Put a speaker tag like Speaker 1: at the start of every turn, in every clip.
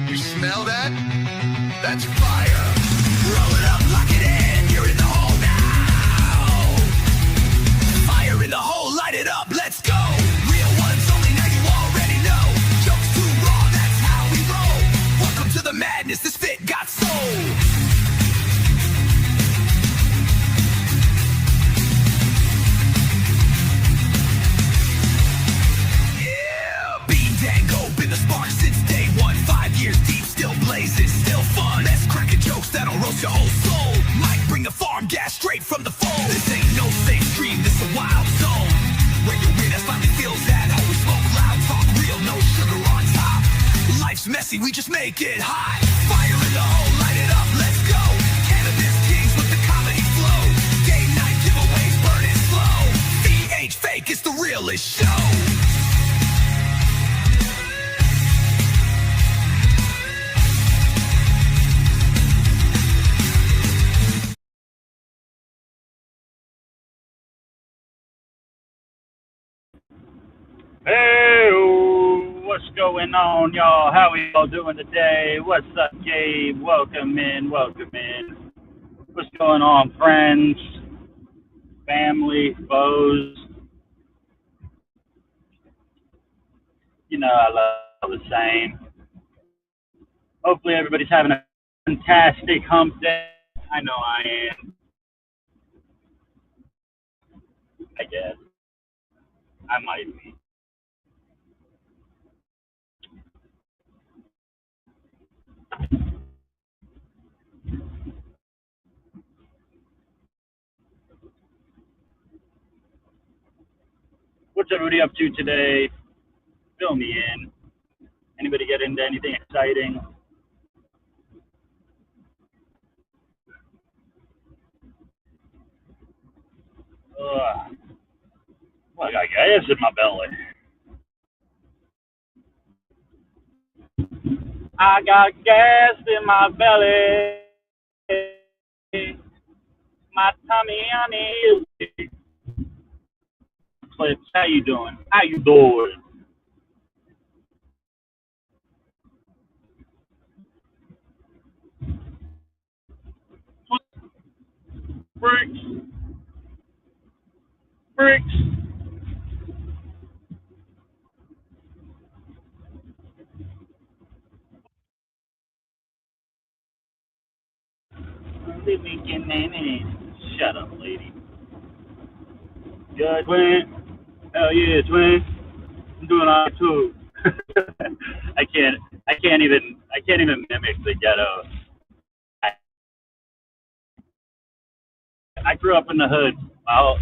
Speaker 1: You smell that? That's fire. Roll it up, lock it in. You're in the hole now. Fire in the hole, light it up, let's go. Real ones only, now you already know. Jokes too raw, that's how we roll. Welcome to the madness, this fit got soul. That'll roast your whole soul. Might bring a farm gas straight from the phone. This ain't no safe stream, this a wild zone. Where your weirdness finally feels at home. We smoke loud, talk real, no sugar on top. Life's messy, we just make it hot. Fire in the hole, light it up, let's go. Cannabis kings with the comedy flow. Game night giveaways, burn it slow. VH fake, it's the realest show.
Speaker 2: Hey, what's going on, y'all? How we all doing today? What's up, Gabe? Welcome in, welcome in. What's going on, friends, family, foes? You know I love the same. Hopefully everybody's having a fantastic hump day. I know I am, I guess. I might be. What's everybody up to today? Fill me in. Anybody get into anything exciting? Ugh. Well, I got gas in my belly. I got gas in my belly. My tummy, honey. Clips, how you doing? How you doing? Bricks, bricks. Shut up, lady. Yeah, twin. Hell yeah, twin. I'm doing all right too. I can't. I can't even mimic the ghetto. I, I grew up in the hood. I'll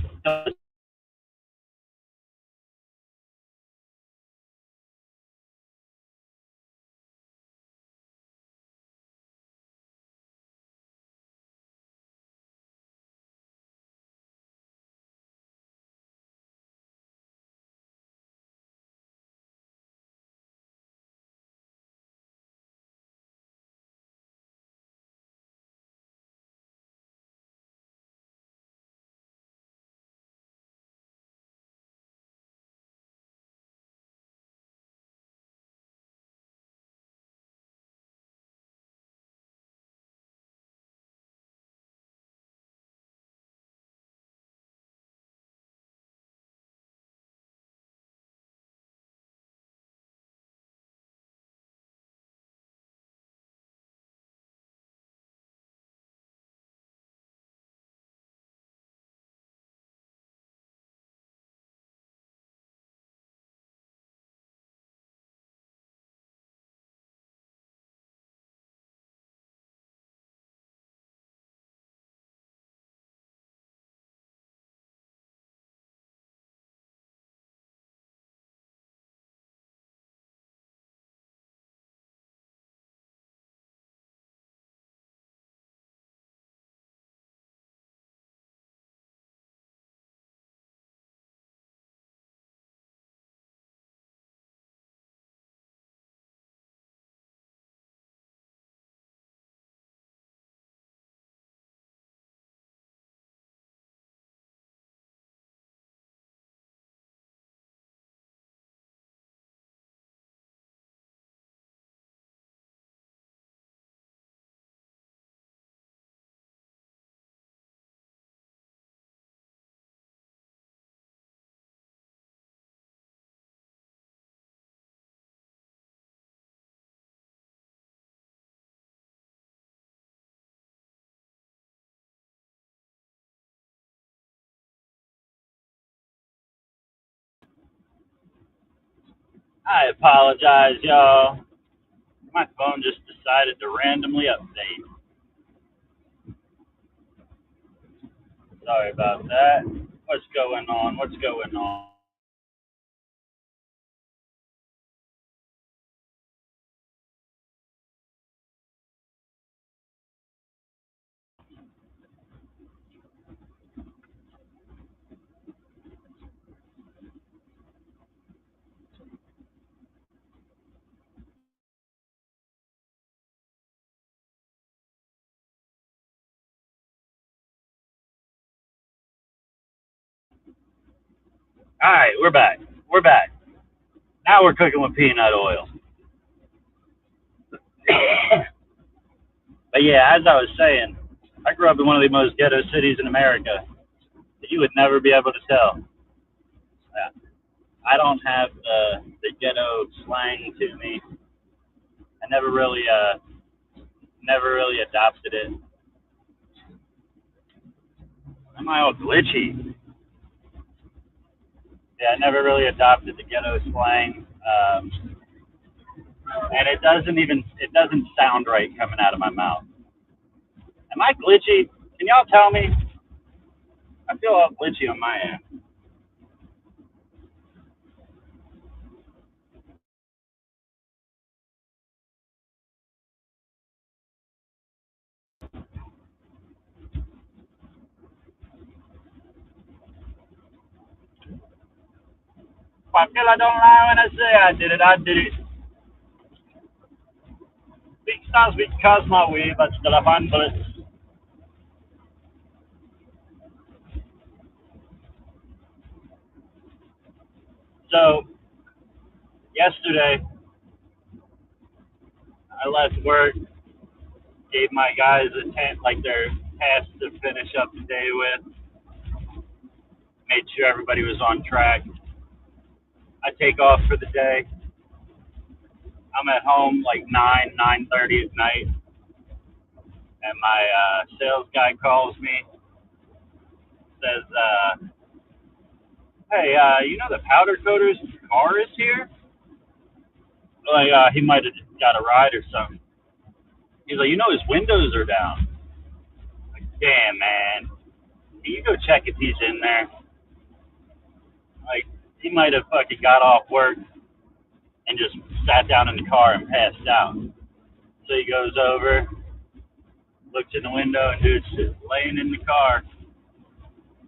Speaker 2: I apologize, y'all. My phone just decided to randomly update. Sorry about that. What's going on? What's going on? All right, we're back. We're back. Now we're cooking with peanut oil. But yeah, as I was saying, I grew up in one of the most ghetto cities in America. You would never be able to tell. I don't have the ghetto slang to me. I never really adopted it. Am I all glitchy? Yeah, I never really adopted the ghetto slang, and it doesn't sound right coming out of my mouth. Am I glitchy? Can y'all tell me? I feel all glitchy on my end. If I feel I don't lie when I say I did it, I did it. Big stars, big cause my way, but still I find bullets. So yesterday, I left work, gave my guys a tent like their task to finish up the day with, made sure everybody was on track. I take off for the day. I'm at home like 9:30 at night, and my sales guy calls me, says, "Hey, you know the powder coater's car is here? Like, he might have got a ride or something." He's like, "You know his windows are down." I'm like, damn, man, can you go check if he's in there? Like, he might have fucking got off work and just sat down in the car and passed out. So he goes over, looks in the window, and dude's just laying in the car,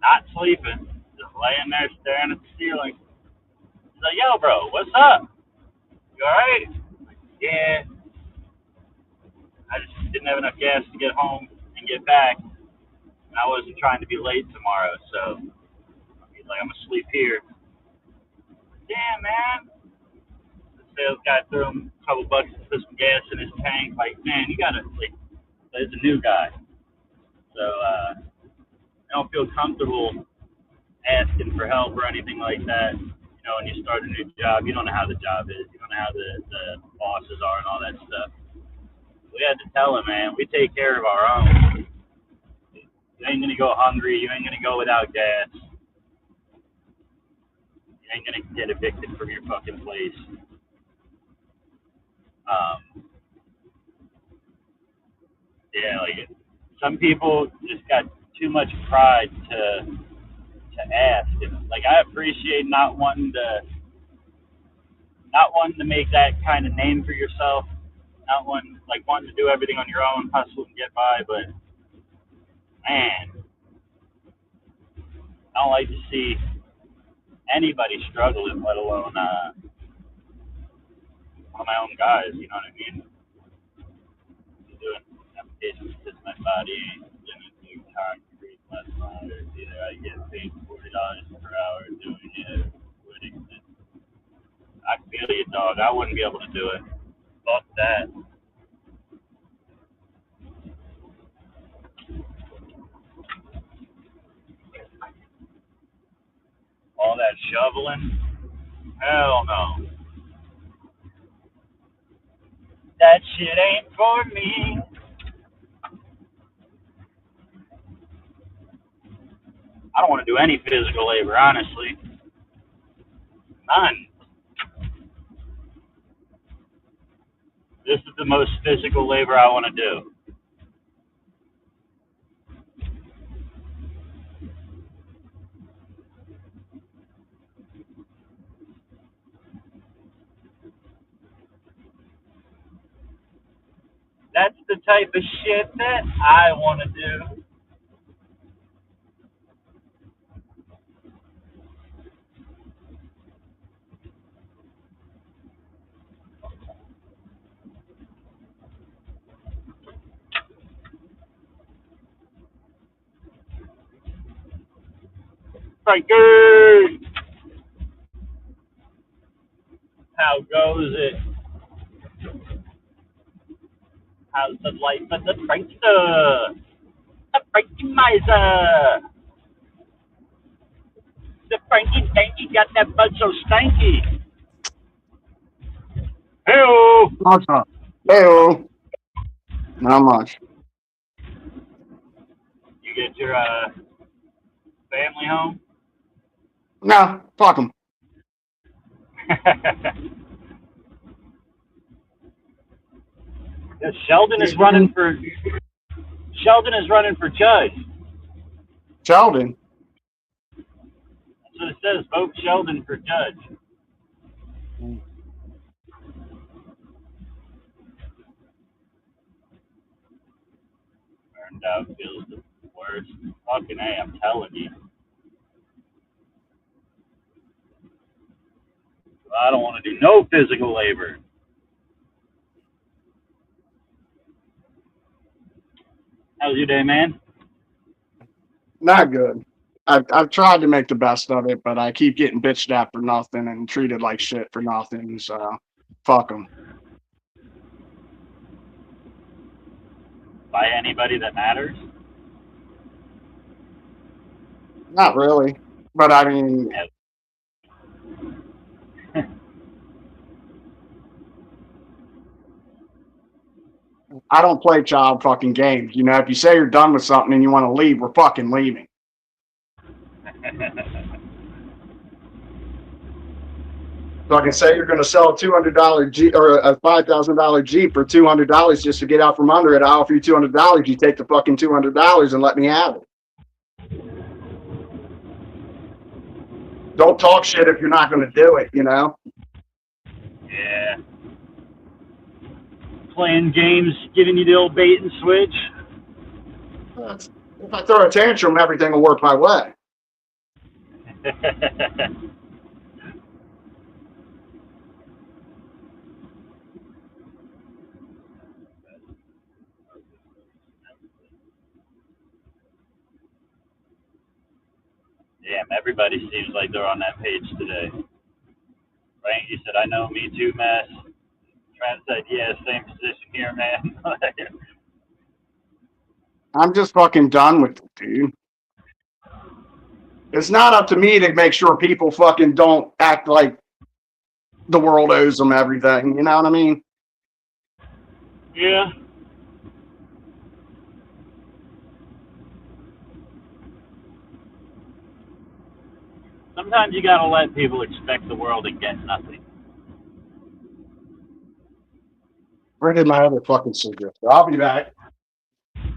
Speaker 2: not sleeping, just laying there staring at the ceiling. He's like, "Yo, bro, what's up? You alright?" "Yeah, I just didn't have enough gas to get home and get back, and I wasn't trying to be late tomorrow, so he's like, I'm gonna sleep here." "Damn, man." The sales guy threw him a couple bucks to put some gas in his tank. Like, man, you gotta, like, there's a new guy, so I don't feel comfortable asking for help or anything like that. You know, when you start a new job, you don't know how the job is, you don't know how the bosses are and all that stuff. We had to tell him, man, we take care of our own. You ain't gonna go hungry. You ain't gonna go without gas. You ain't gonna get evicted from your fucking place. Um, yeah, like some people just got too much pride to ask. And, like, I appreciate not wanting to make that kind of name for yourself, not wanting to do everything on your own, hustle and get by. But man, I don't like to see anybody struggling, let alone one of my own guys. You know what I mean? Doing applications because my body ain't gonna do concrete less hours. Either I get paid $40 per hour doing it, quitting it. I feel you, dog. I wouldn't be able to do it. Fuck that. All that shoveling. Hell no. That shit ain't for me. I don't want to do any physical labor, honestly. None. This is the most physical labor I want to do. That's the type of shit that I want to do. Frankie! How goes it? How's the life of the prankster? The Frankie miser! The Frankie Stanky got that butt so stanky. Hey,
Speaker 3: What's up? Hey, not much.
Speaker 2: you get your family home?
Speaker 3: No, fuck them.
Speaker 2: Yeah, Sheldon is running for judge.
Speaker 3: Sheldon.
Speaker 2: That's what it says. Vote Sheldon for judge. Turned out feels the worst. Fucking A, I'm telling you. I don't want to do no physical labor. How's your day, man?
Speaker 3: Not good. I've tried to make the best of it, but I keep getting bitched at for nothing and treated like shit for nothing. So, fuck them.
Speaker 2: By anybody that matters?
Speaker 3: Not really. But I mean, I don't play child fucking games. You know, if you say you're done with something and you want to leave, we're fucking leaving. So I can say you're going to sell a $200 Jeep or a $5,000 Jeep for $200 just to get out from under it. I offer you $200. You take the fucking $200 and let me have it. Don't talk shit if you're not going to do it, you know?
Speaker 2: Yeah. Playing games, giving you the old bait and switch.
Speaker 3: If I throw a tantrum, everything will work my way.
Speaker 2: Damn, everybody seems like they're on that page today. Right? You said, I know, me too, mess. Trent said, yeah, same position here, man.
Speaker 3: I'm just fucking done with it, dude. It's not up to me to make sure people fucking don't act like the world owes them everything. You know what I mean?
Speaker 2: Yeah. Sometimes you gotta let people expect the world and get nothing.
Speaker 3: Where did my other fucking cigarette go? I'll be back.
Speaker 2: And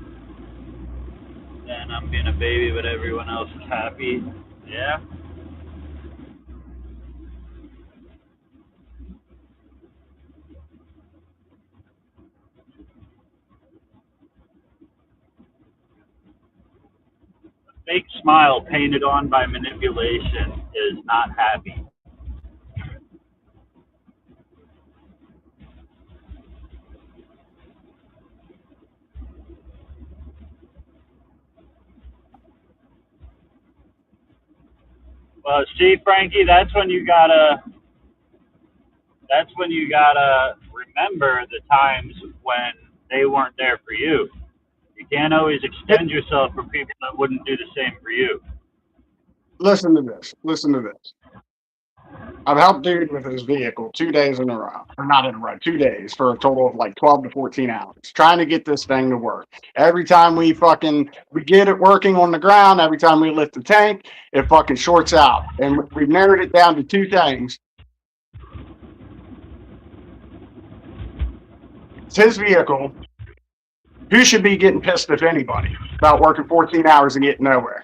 Speaker 2: I'm being a baby, but everyone else is happy. Yeah. Fake smile painted on by manipulation is not happy. Well, see, Frankie, that's when you gotta remember the times when they weren't there for you. You can't always extend yourself for people that wouldn't do the same for you.
Speaker 3: Listen to this. Listen to this. I've helped dude with his vehicle 2 days in a row. Or not in a row, 2 days for a total of like 12 to 14 hours. Trying to get this thing to work. Every time we get it working on the ground, every time we lift the tank, it fucking shorts out. And we've narrowed it down to two things. It's his vehicle. Who should be getting pissed, if anybody, about working 14 hours and getting nowhere?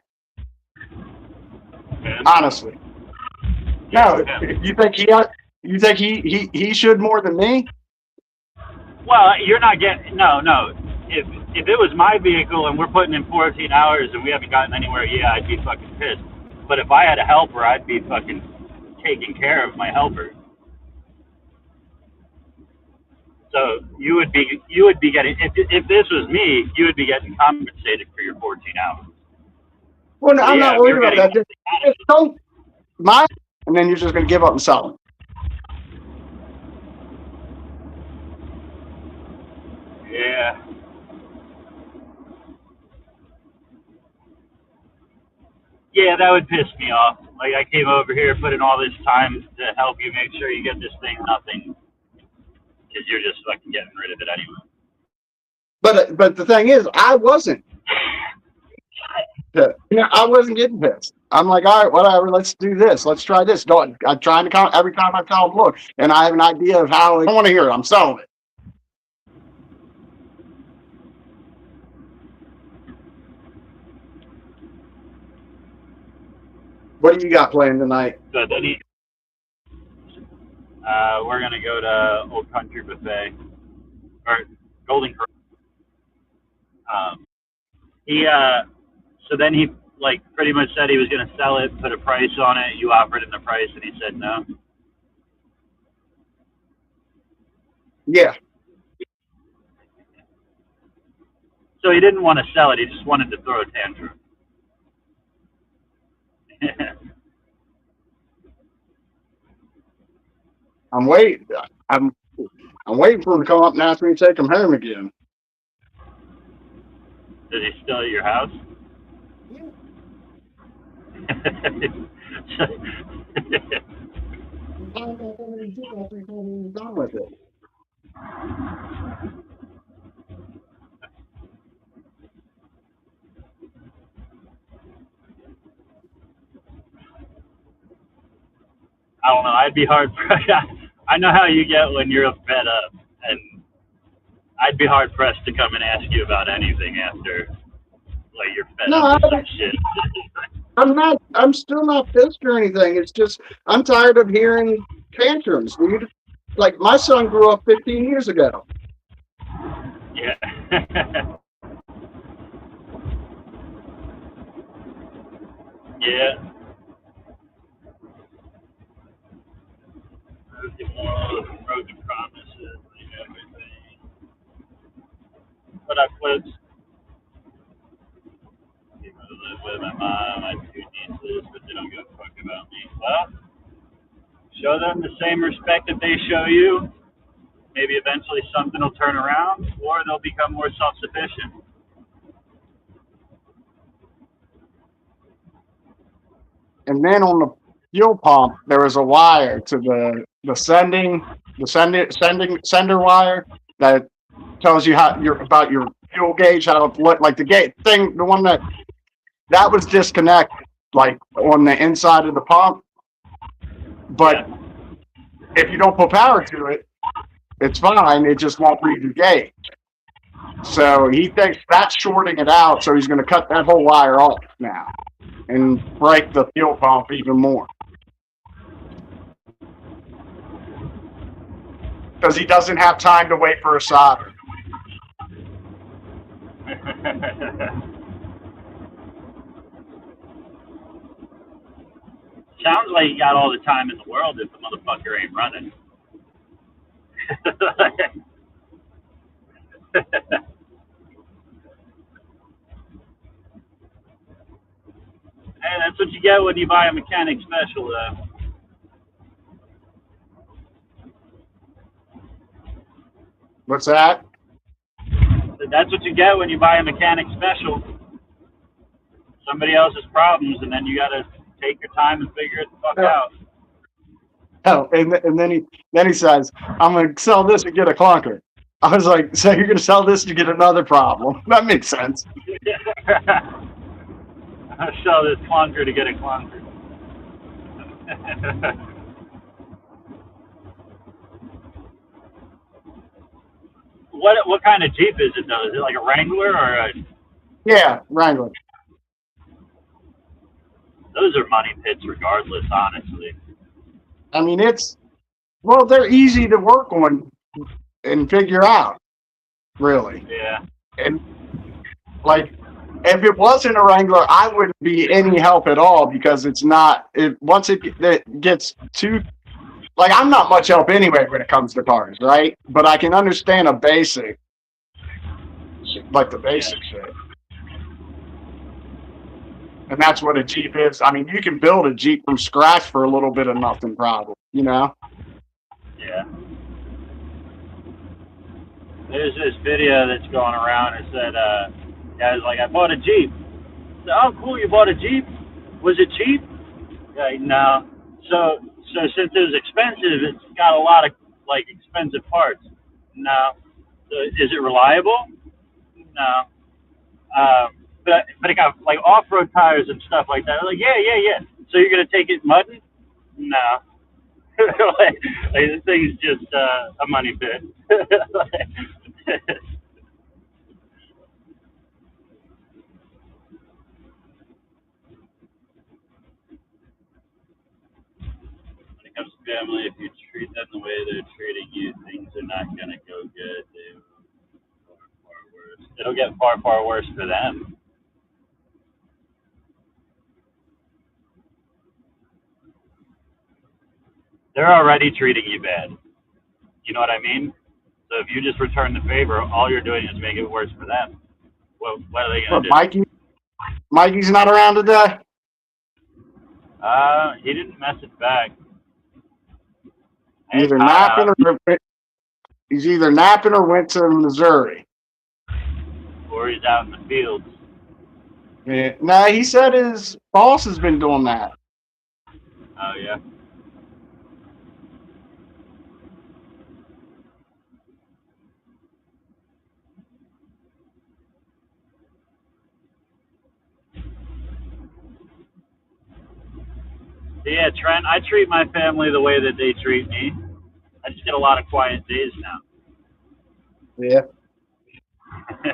Speaker 3: Honestly. No, you think he should more than me?
Speaker 2: Well, you're not getting no. If it was my vehicle and we're putting in 14 hours and we haven't gotten anywhere, yeah, I'd be fucking pissed. But if I had a helper, I'd be fucking taking care of my helper. So you would be getting, if this was me, you would be getting compensated for your 14 hours.
Speaker 3: Well, no,
Speaker 2: So
Speaker 3: I'm
Speaker 2: yeah,
Speaker 3: not
Speaker 2: if
Speaker 3: worried
Speaker 2: you're
Speaker 3: about
Speaker 2: getting
Speaker 3: that. Just don't mine, and then you're just going to give up and sell them.
Speaker 2: yeah. Yeah, that would piss me off. Like I came over here, put in all this time to help you make sure you get this thing, nothing, because you're just fucking getting rid of it anyway.
Speaker 3: But the thing is, I wasn't. I wasn't getting pissed. I'm like, all right, whatever. Let's do this. Let's try this. Don't. I'm trying to count every time I tell them, look, and I have an idea of how. I don't want to hear it. I'm selling it. What do you got planned tonight?
Speaker 2: So then we're gonna go to Old Country Buffet or Golden Corral. He so then he like pretty much said he was gonna sell it, put a price on it. You offered him the price, and he said no.
Speaker 3: Yeah.
Speaker 2: So he didn't want to sell it. He just wanted to throw a tantrum.
Speaker 3: I'm waiting. I'm I'm waiting for him to come up and ask me to take him home again.
Speaker 2: Is he still at your house?
Speaker 3: Done with it.
Speaker 2: I don't know. I'd be hard. I know how you get when you're fed up, and I'd be hard pressed to come and ask you about anything after like you're fed
Speaker 3: No,
Speaker 2: up with some shit.
Speaker 3: I'm not. I'm still not pissed or anything. It's just I'm tired of hearing tantrums, dude. Like my son grew up 15 years ago.
Speaker 2: Yeah. Yeah. Broken promises and everything. But I flipped. You know, live with my mom, my two nieces, but they don't give a fuck about me. Well, show them the same respect that they show you. Maybe eventually something will turn around, or they'll become more self-sufficient.
Speaker 3: And then on the fuel pump, there was a wire to the sender wire that tells you how you're about your fuel gauge, how to look like the gate thing, the one that was disconnected, like on the inside of the pump. But
Speaker 2: Yeah.
Speaker 3: if you don't put power to it, it's fine. It just won't read your gauge. So he thinks that's shorting it out. So he's going to cut that whole wire off now and break the fuel pump even more. Because he doesn't have time to wait for a solder.
Speaker 2: Sounds like you got all the time in the world if the motherfucker ain't running. Hey, that's what you get when you buy a mechanic special, though.
Speaker 3: What's that?
Speaker 2: That's what you get when you buy a mechanic special. Somebody else's problems, and then you gotta take your time and figure it the fuck out.
Speaker 3: Oh, and then he says, "I'm going to sell this and get a clunker." I was like, "So you're going to sell this to get another problem?" That makes sense.
Speaker 2: I'll sell this clunker to get a clunker. What kind of Jeep is it though? Is it like a Wrangler or a?
Speaker 3: Yeah, Wrangler.
Speaker 2: Those are money pits, regardless. Honestly.
Speaker 3: I mean, well, they're easy to work on and figure out, really.
Speaker 2: Yeah.
Speaker 3: And like, if it wasn't a Wrangler, I wouldn't be any help at all because it's not. Once it gets too, like, I'm not much help anyway when it comes to cars, right? But I can understand a basic, like the basic shit. And that's what a Jeep is. I mean, you can build a Jeep from scratch for a little bit of nothing, probably. You know?
Speaker 2: Yeah. There's this video that's going around. It said, guys like, I bought a Jeep. I said, oh, cool, you bought a Jeep? Was it cheap? Like, no. So since it was expensive, it's got a lot of like expensive parts. No. So is it reliable? No. But it got like off-road tires and stuff like that. I'm like, yeah. So you're gonna take it mudding? No. like this thing's just a money pit. When it comes to family, if you treat them the way they're treating you, things are not gonna go good. They will go far worse. It'll get far worse for them. They're already treating you bad. You know what I mean? So if you just return the favor, all you're doing is making it worse for them. Well, what are they gonna
Speaker 3: But
Speaker 2: do?
Speaker 3: Mikey's not around today.
Speaker 2: He didn't message back. Hey, it's
Speaker 3: Either
Speaker 2: hot
Speaker 3: napping
Speaker 2: out,
Speaker 3: he's either napping or went to Missouri.
Speaker 2: or he's out in the fields.
Speaker 3: Yeah. No, he said his boss has been doing that.
Speaker 2: Oh yeah. So yeah, Trent, I treat my family the way that they treat me. I just get a lot of quiet days now.
Speaker 3: Yeah.
Speaker 2: Yeah.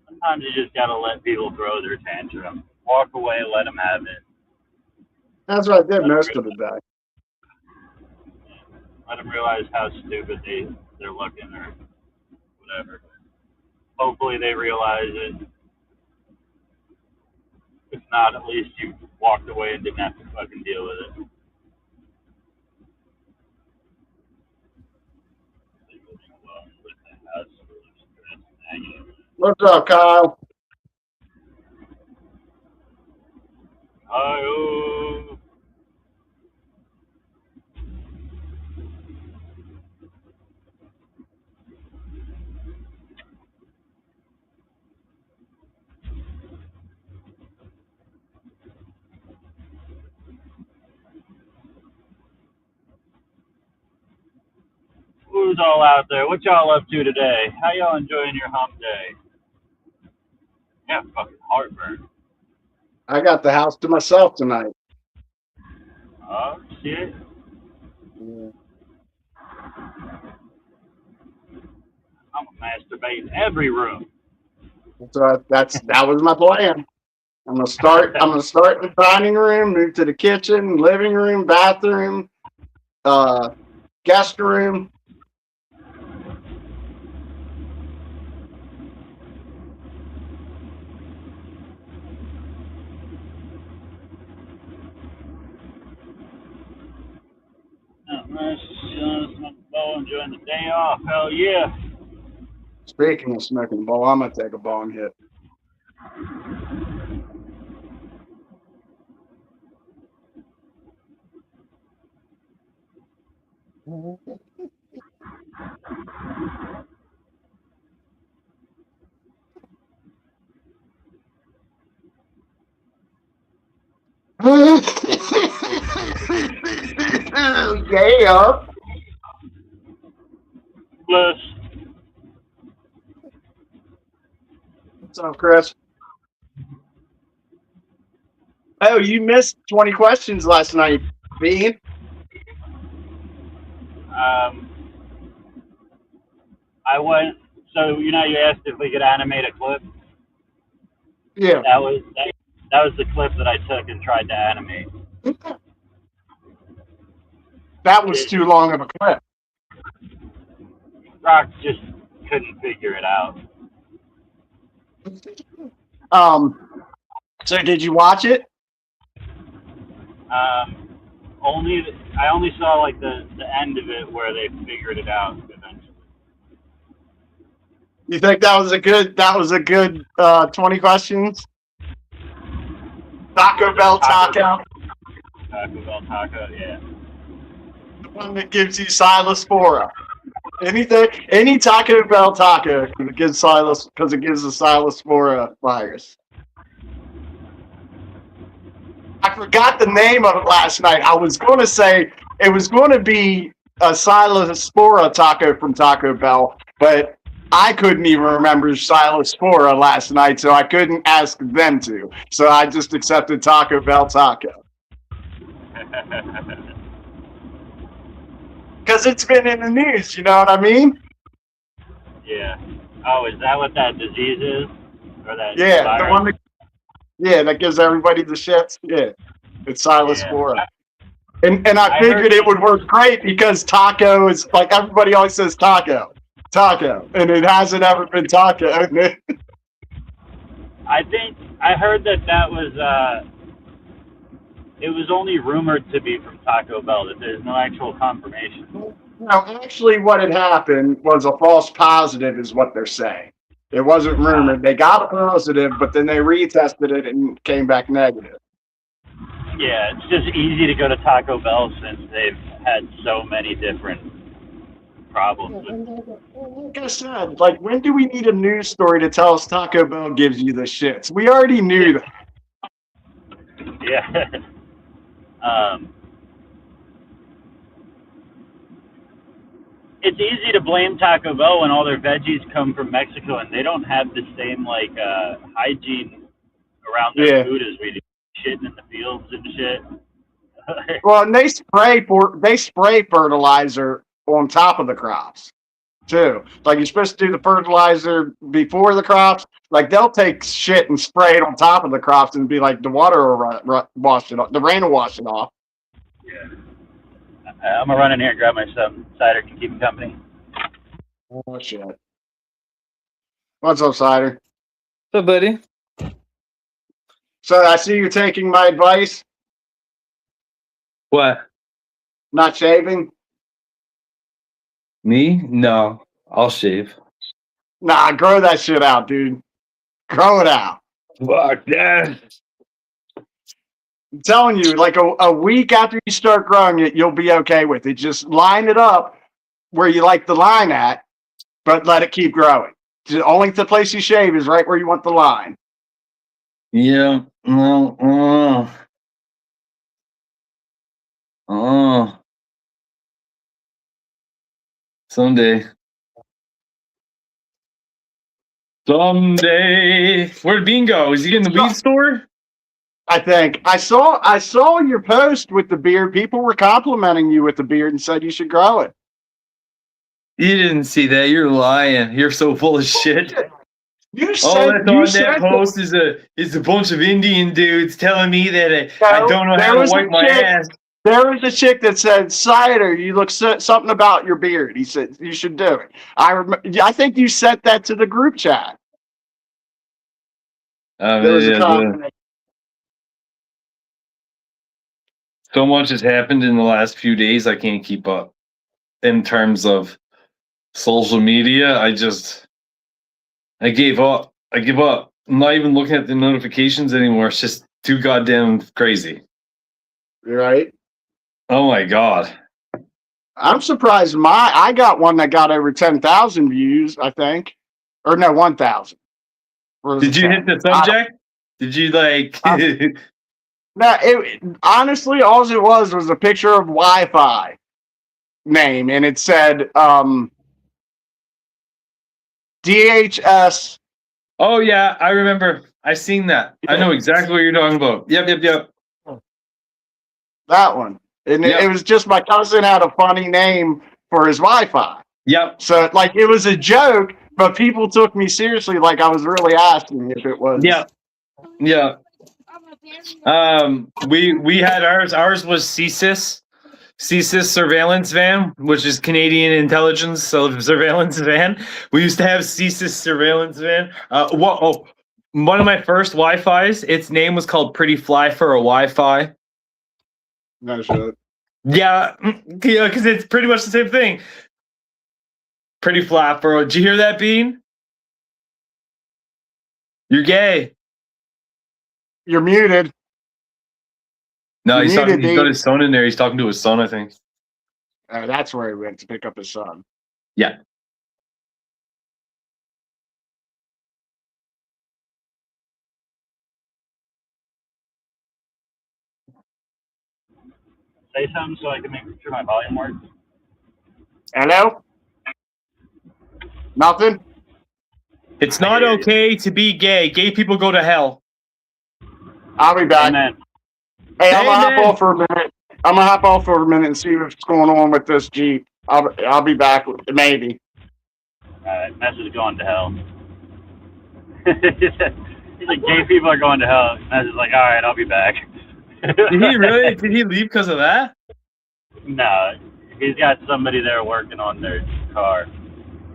Speaker 2: Sometimes you just gotta let people throw their tantrum. Walk away, let them have it.
Speaker 3: That's what I did
Speaker 2: Let them,
Speaker 3: most of the day.
Speaker 2: let them realize how stupid they're looking or whatever. Hopefully they realize it. If not, at least you walked away and didn't have to fucking deal with it.
Speaker 3: What's up, Kyle?
Speaker 2: Oh, who's all out there? What y'all up to today? How y'all enjoying your hump day? Yeah, fucking heartburn.
Speaker 3: I got the house to myself tonight.
Speaker 2: Oh shit.
Speaker 3: Yeah.
Speaker 2: I'm gonna masturbate in every room.
Speaker 3: So that was my plan. I'm gonna start in the dining room, move to the kitchen, living room, bathroom, guest room.
Speaker 2: Not much, just chilling, smoking a bowl, enjoying the day off. Hell yeah.
Speaker 3: Speaking of smoking a bowl, I'm gonna take a bong hit. Yeah.
Speaker 2: Plus,
Speaker 3: What's up, Chris? Oh, you missed 20 questions last night, Bean.
Speaker 2: um, I went. So you asked if we could animate a clip.
Speaker 3: Yeah.
Speaker 2: That was the clip that I took and tried to animate.
Speaker 3: That was too long of a clip.
Speaker 2: Rock just couldn't figure it out.
Speaker 3: So did you watch it?
Speaker 2: I only saw like the end of it where they figured it out eventually.
Speaker 3: You think that was a good 20 questions? Taco Bell taco.
Speaker 2: Taco Bell taco, yeah.
Speaker 3: The one that gives you Silospora. Any Taco Bell taco because it gives the Silospora virus. I forgot the name of it last night. I was going to say it was going to be a Silospora taco from Taco Bell, but I couldn't even remember Silospora last night, so I couldn't ask them to. So I just accepted Taco Bell taco. Because it's been in the news, you know what I mean?
Speaker 2: Yeah. Oh, is that what that disease is? Or that
Speaker 3: Yeah,
Speaker 2: virus?
Speaker 3: the one that gives everybody the shits. Yeah, it's Silospora.
Speaker 2: Yeah.
Speaker 3: And I figured it would work great because taco is like everybody always says taco, and it hasn't ever been taco.
Speaker 2: I think I heard that was it was only rumored to be from Taco Bell, that there's no actual confirmation.
Speaker 3: No, actually, what had happened was a false positive, is what they're saying. It wasn't rumored. They got a positive, but then they retested it and came back negative.
Speaker 2: Yeah, it's just easy to go to Taco Bell since they've had so many different problems with.
Speaker 3: Like I said, like when do we need a news story to tell us Taco Bell gives you the shits? We already knew that.
Speaker 2: Yeah. It's easy to blame Taco Bell when all their veggies come from Mexico and they don't have the same like hygiene around their food as we do, shitting in the fields and shit.
Speaker 3: Well, and they spray fertilizer on top of the crops too. Like you're supposed to do the fertilizer before the crops. Like they'll take shit and spray it on top of the crops and be like the water will wash it off, the rain will wash it off.
Speaker 2: Yeah. I'm gonna run in here and grab my cider to keep me company.
Speaker 3: Oh shit! What's up, Cider?
Speaker 4: What's up, buddy?
Speaker 3: So I see you're taking my advice.
Speaker 4: What?
Speaker 3: Not shaving?
Speaker 4: Me? No. I'll shave.
Speaker 3: Nah, grow that shit out, dude. Grow it out.
Speaker 4: Fuck that.
Speaker 3: I'm telling you, like a week after you start growing it, you'll be okay with it. Just line it up where you like the line at, but let it keep growing. The only place you shave is right where you want the line.
Speaker 4: Yeah. No. Someday. Where'd Bean go? Is he in the weed store?
Speaker 3: I think I saw your post with the beard. People were complimenting you with the beard and said you should grow it.
Speaker 4: You didn't see that. You're lying. You're so full of shit.
Speaker 3: All
Speaker 4: that's on that post is a bunch of Indian dudes telling me that I don't know how to wipe my ass.
Speaker 3: There was a chick that said, "Cider, you look something about your beard." He said you should do it. I think you sent that to the group chat. There was a comment.
Speaker 4: So much has happened in the last few days. I can't keep up in terms of social media. I gave up. I give up. I'm not even looking at the notifications anymore. It's just too goddamn crazy.
Speaker 3: You're right.
Speaker 4: Oh my god.
Speaker 3: I'm surprised. I got one that got over 10,000 views. I think, or no, 1,000.
Speaker 4: Did you hit the subject? Did you like?
Speaker 3: No, honestly, all it was a picture of Wi-Fi, name, and it said DHS.
Speaker 4: Oh yeah, I remember. I seen that. I know exactly what you're talking about. Yep.
Speaker 3: That one. And
Speaker 4: Yep.
Speaker 3: it was just my cousin had a funny name for his Wi-Fi.
Speaker 4: Yep.
Speaker 3: So, like, it was a joke, but people took me seriously, like I was really asking if it was.
Speaker 4: Yeah. We had ours. Ours was CSIS surveillance van, which is Canadian intelligence surveillance van. We used to have CSIS surveillance van. One of my first Wi-Fi's, its name was called Pretty Fly for a Wi-Fi.
Speaker 3: No shit.
Speaker 4: Yeah, because it's pretty much the same thing. Pretty flat, bro. Did you hear that, Bean? You're gay.
Speaker 3: You're muted.
Speaker 4: No,
Speaker 3: You're
Speaker 4: he's
Speaker 3: muted,
Speaker 4: talking. He's got
Speaker 3: Bean.
Speaker 4: his son in there. He's talking to his son, I think.
Speaker 3: That's where he went to pick up his son.
Speaker 4: Yeah.
Speaker 2: Say something so I can make sure my volume works.
Speaker 3: Hello? Nothing?
Speaker 4: It's not okay to be gay. Gay people go to hell.
Speaker 3: I'll be back.
Speaker 2: Amen.
Speaker 3: Hey, I'm gonna
Speaker 4: Amen.
Speaker 3: hop off for a minute. I'm gonna hop off for a minute and see what's going on with this Jeep. I'll be back, maybe.
Speaker 2: Alright, message going to hell. He's like, gay people are going to hell. Message like, alright, I'll be back.
Speaker 4: Did he really? Did he leave because of that?
Speaker 2: No, he's got somebody there working on their car.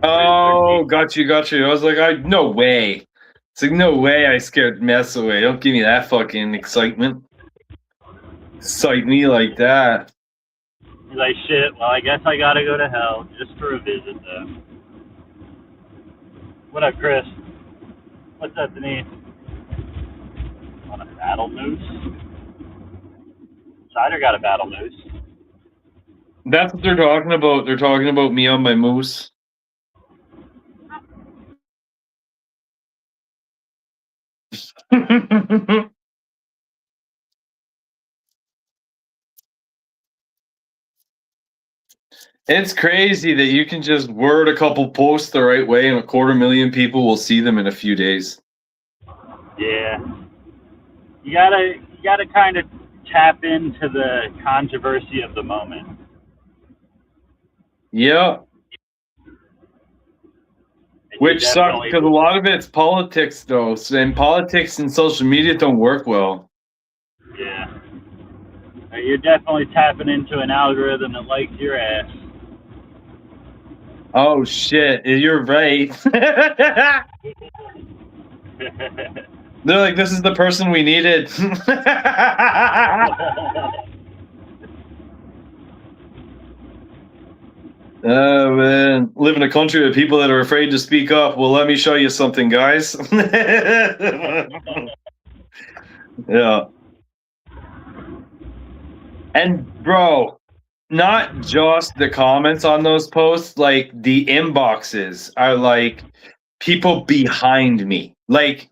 Speaker 4: Oh, got you. I was like, no way. It's like, no way I scared mess away. Don't give me that fucking excitement. Excite me like that.
Speaker 2: He's like, shit, well, I guess I gotta go to hell just for a visit, though. What up, Chris? What's up, Denise? On a battle moose? Cider got a battle moose.
Speaker 4: That's what they're talking about. They're talking about me on my moose. It's crazy that you can just word a couple posts the right way and 250,000 people will see them in a few days.
Speaker 2: Yeah. You gotta kind of tap into the controversy of the moment.
Speaker 4: Yeah. Which sucks because a lot of it's politics, though. And politics and social media don't work well.
Speaker 2: Yeah. You're definitely tapping into an algorithm that likes your ass.
Speaker 4: Oh, shit. You're right. They're like, this is the person we needed. Oh, man. Live in a country with people that are afraid to speak up. Well, let me show you something, guys. Yeah. And, bro, not just the comments on those posts, like, the inboxes are, like, people behind me. Like,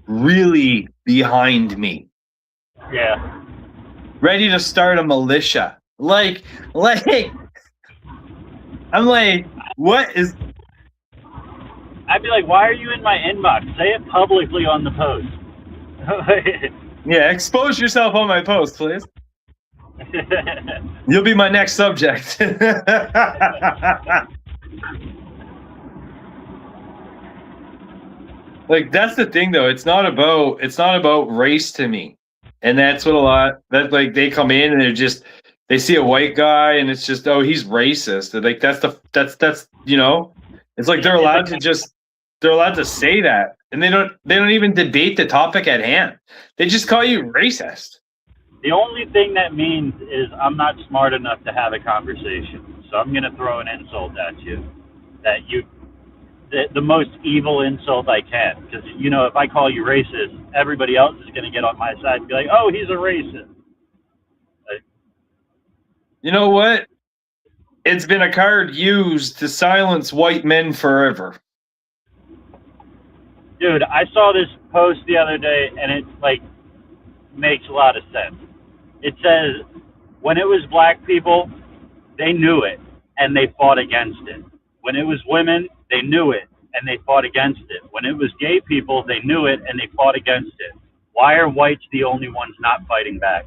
Speaker 4: really behind me.
Speaker 2: Yeah.
Speaker 4: Ready to start a militia. Like, I'm like, what is...
Speaker 2: I'd be like, why are you in my inbox? Say it publicly on the post.
Speaker 4: Yeah, expose yourself on my post, please. You'll be my next subject. Like, that's the thing, though. It's not about race to me. And that's what like, they come in and they see a white guy and it's just, oh, he's racist. They're like, that's, you know, it's like they're allowed to say that. And they don't even debate the topic at hand. They just call you racist.
Speaker 2: The only thing that means is I'm not smart enough to have a conversation. So I'm going to throw an insult at you. The most evil insult I can. Because, you know, if I call you racist, everybody else is going to get on my side and be like, oh, he's a racist.
Speaker 4: You know what? It's been a card used to silence white men forever.
Speaker 2: Dude, I saw this post the other day, and it, like, makes a lot of sense. It says, when it was black people, they knew it. and they fought against it. When it was women, they knew it and they fought against it. When it was gay people, they knew it and they fought against it. Why are whites the only ones not fighting back?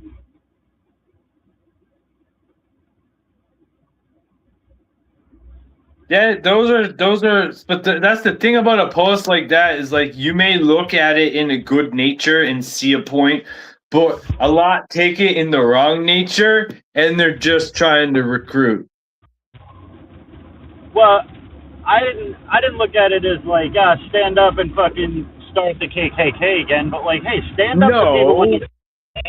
Speaker 4: Yeah, but that's the thing about a post like that is like you may look at it in a good nature and see a point, but a lot take it in the wrong nature and they're just trying to recruit.
Speaker 2: Well, I didn't look at it as like, stand up and fucking start the KKK again, but like, hey, stand up to people when you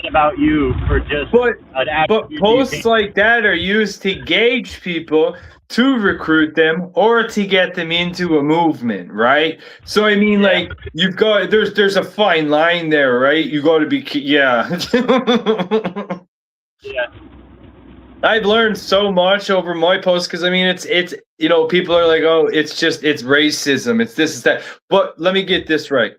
Speaker 2: about you for just an act.
Speaker 4: But posts like that are used to gauge people to recruit them or to get them into a movement, right? So I mean, like you've got there's a fine line there, right? You got to be yeah. I've learned so much over my posts because I mean it's people are like, oh, it's racism, it's this, it's that. But let me get this right?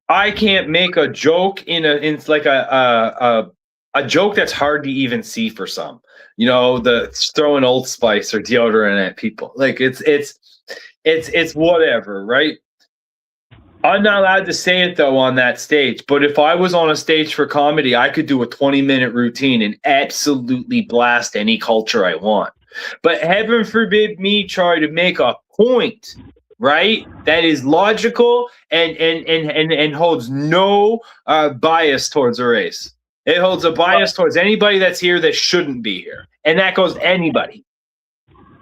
Speaker 4: I can't make a joke in like a joke that's hard to even see for some. The throwing Old Spice or deodorant at people. Like it's whatever, right? I'm not allowed to say it though on that stage. But if I was on a stage for comedy, I could do a 20-minute routine and absolutely blast any culture I want. But heaven forbid me try to make a point, right? That is logical and holds no bias towards a race. It holds a bias towards anybody that's here that shouldn't be here, and that goes anybody.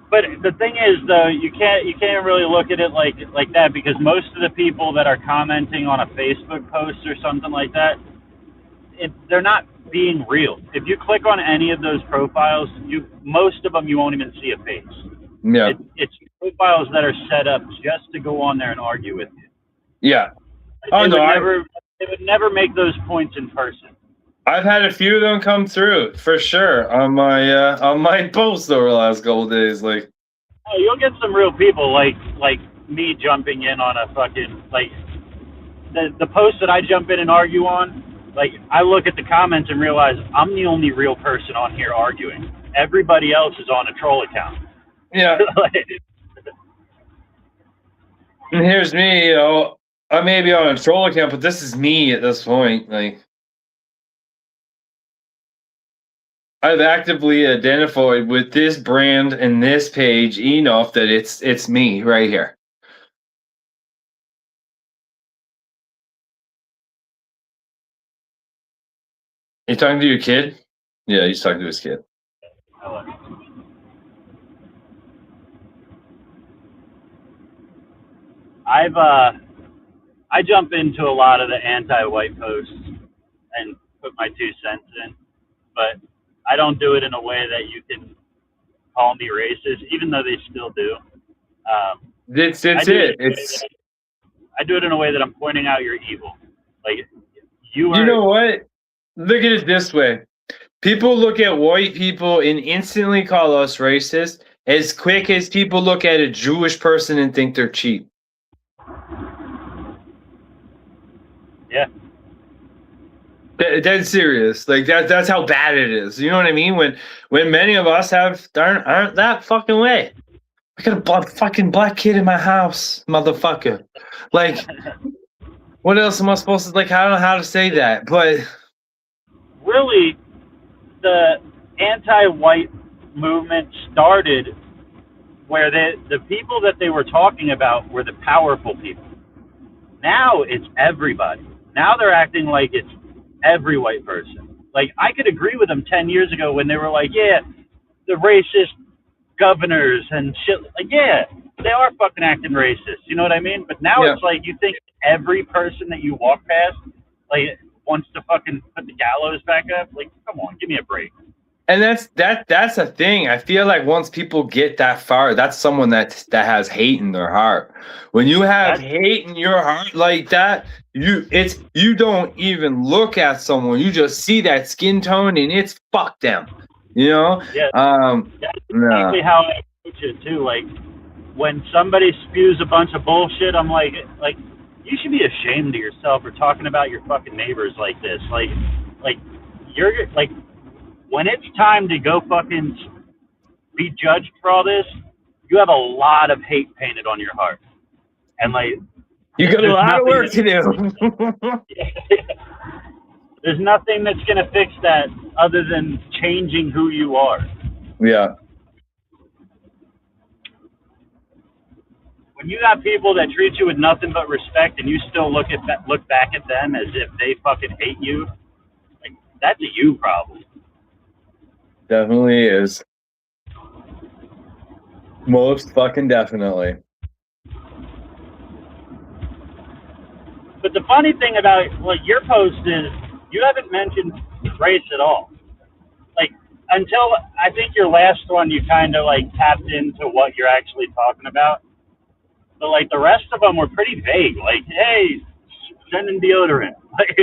Speaker 2: But the thing is, though, you can't really look at it like that because most of the people that are commenting on a Facebook post or something like that, they're not being real. If you click on any of those profiles, most of them you won't even see a face.
Speaker 4: Yeah,
Speaker 2: it's profiles that are set up just to go on there and argue with you.
Speaker 4: Yeah.
Speaker 2: They would never make those points in person.
Speaker 4: I've had a few of them come through for sure on my posts over the last couple of days. Like,
Speaker 2: oh, you'll get some real people like me jumping in on a fucking like the post that I jump in and argue on. Like, I look at the comments and realize I'm the only real person on here arguing. Everybody else is on a troll account.
Speaker 4: Yeah. And here's me. I may be on a troll account, but this is me at this point. Like, I've actively identified with this brand and this page enough that it's me right here. You talking to your kid? Yeah, he's talking to his kid.
Speaker 2: I jump into a lot of the anti-white posts and put my 2 cents in, but I don't do it in a way that you can call me racist, even though they still do.
Speaker 4: It's I
Speaker 2: do it in a way that I'm pointing out you're evil. Like,
Speaker 4: you know what? Look at it this way. People look at white people and instantly call us racist as quick as people look at a Jewish person and think they're cheap.
Speaker 2: Yeah.
Speaker 4: Dead serious. Like that's how bad it is. You know what I mean? When many of us aren't that fucking way. I got a fucking black kid in my house, motherfucker. Like, what else am I supposed to, like, I don't know how to say that, but
Speaker 2: really, the anti-white movement started where the people that they were talking about were the powerful people. Now it's everybody. Now they're acting like it's every white person. Like, I could agree with them 10 years ago when they were like, yeah, the racist governors and shit. Like, yeah, they are fucking acting racist. You know what I mean? But now it's like you think every person that you walk past, like, wants to fucking put the gallows back up. Like, come on, give me a break.
Speaker 4: And that's a thing. I feel like once people get that far, that's someone that has hate in their heart. When you have hate in your heart like that, you don't even look at someone. You just see that skin tone and it's fuck them. You know?
Speaker 2: Yeah. That's exactly how I approach it too. Like, when somebody spews a bunch of bullshit, I'm like you should be ashamed of yourself for talking about your fucking neighbors like this. Like you're like, when it's time to go fucking be judged for all this, you have a lot of hate painted on your heart. And like,
Speaker 4: You got a
Speaker 2: there's
Speaker 4: lot of
Speaker 2: nothing
Speaker 4: work to do.
Speaker 2: there's nothing that's going to fix that other than changing who you are.
Speaker 4: Yeah.
Speaker 2: When you got people that treat you with nothing but respect, and you still look back at them as if they fucking hate you, like that's a you problem.
Speaker 4: Definitely is. Most fucking definitely.
Speaker 2: But the funny thing about like your post is you haven't mentioned race at all. Like until I think your last one, you kind of like tapped into what you're actually talking about. But like the rest of them were pretty vague. Like, hey, send in deodorant. Like,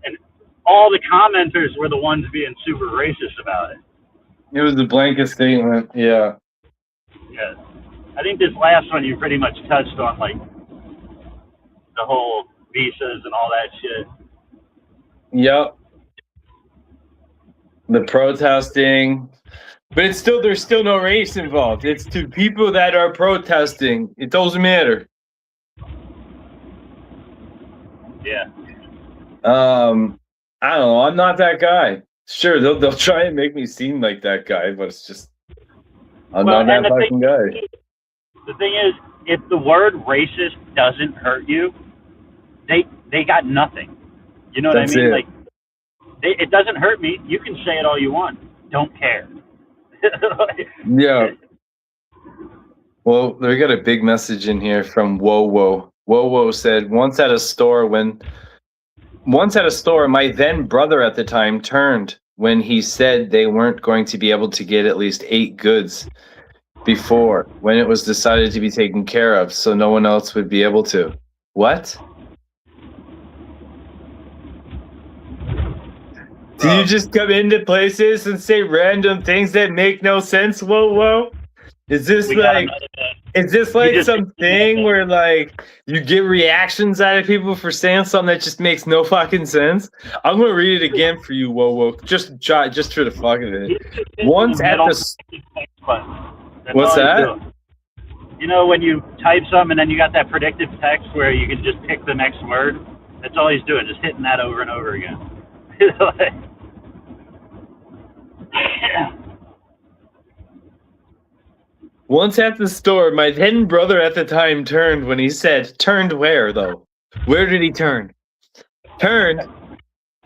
Speaker 2: and all the commenters were the ones being super racist about it.
Speaker 4: It was a blanket statement. Yeah.
Speaker 2: Yeah. I think this last one you pretty much touched on, like the whole visas and all that shit.
Speaker 4: Yep. The protesting. But it's still, there's still no race involved. It's to people that are protesting. It doesn't matter.
Speaker 2: Yeah.
Speaker 4: I don't know. I'm not that guy. Sure, they'll try and make me seem like that guy, but it's just I'm not that fucking guy.
Speaker 2: The thing is, if the word racist doesn't hurt you, they got nothing. You know what I mean?
Speaker 4: It.
Speaker 2: Like, it doesn't hurt me. You can say it all you want. Don't care.
Speaker 4: Yeah. Well, we got a big message in here from Whoa. Whoa said, once at a store, my then brother at the time turned when he said they weren't going to be able to get at least 8 goods before when it was decided to be taken care of, so no one else would be able to. What? Do you just come into places and say random things that make no sense? Whoa. Is this like something where like you get reactions out of people for saying something that just makes no fucking sense? I'm gonna read it again for you, Whoa. Just for the fuck of it. Once at the what's that?
Speaker 2: You know when you type something and then you got that predictive text where you can just pick the next word? That's all he's doing, just hitting that over and over again.
Speaker 4: Once at the store, my then brother at the time turned when he said, turned where though? Where did he turn?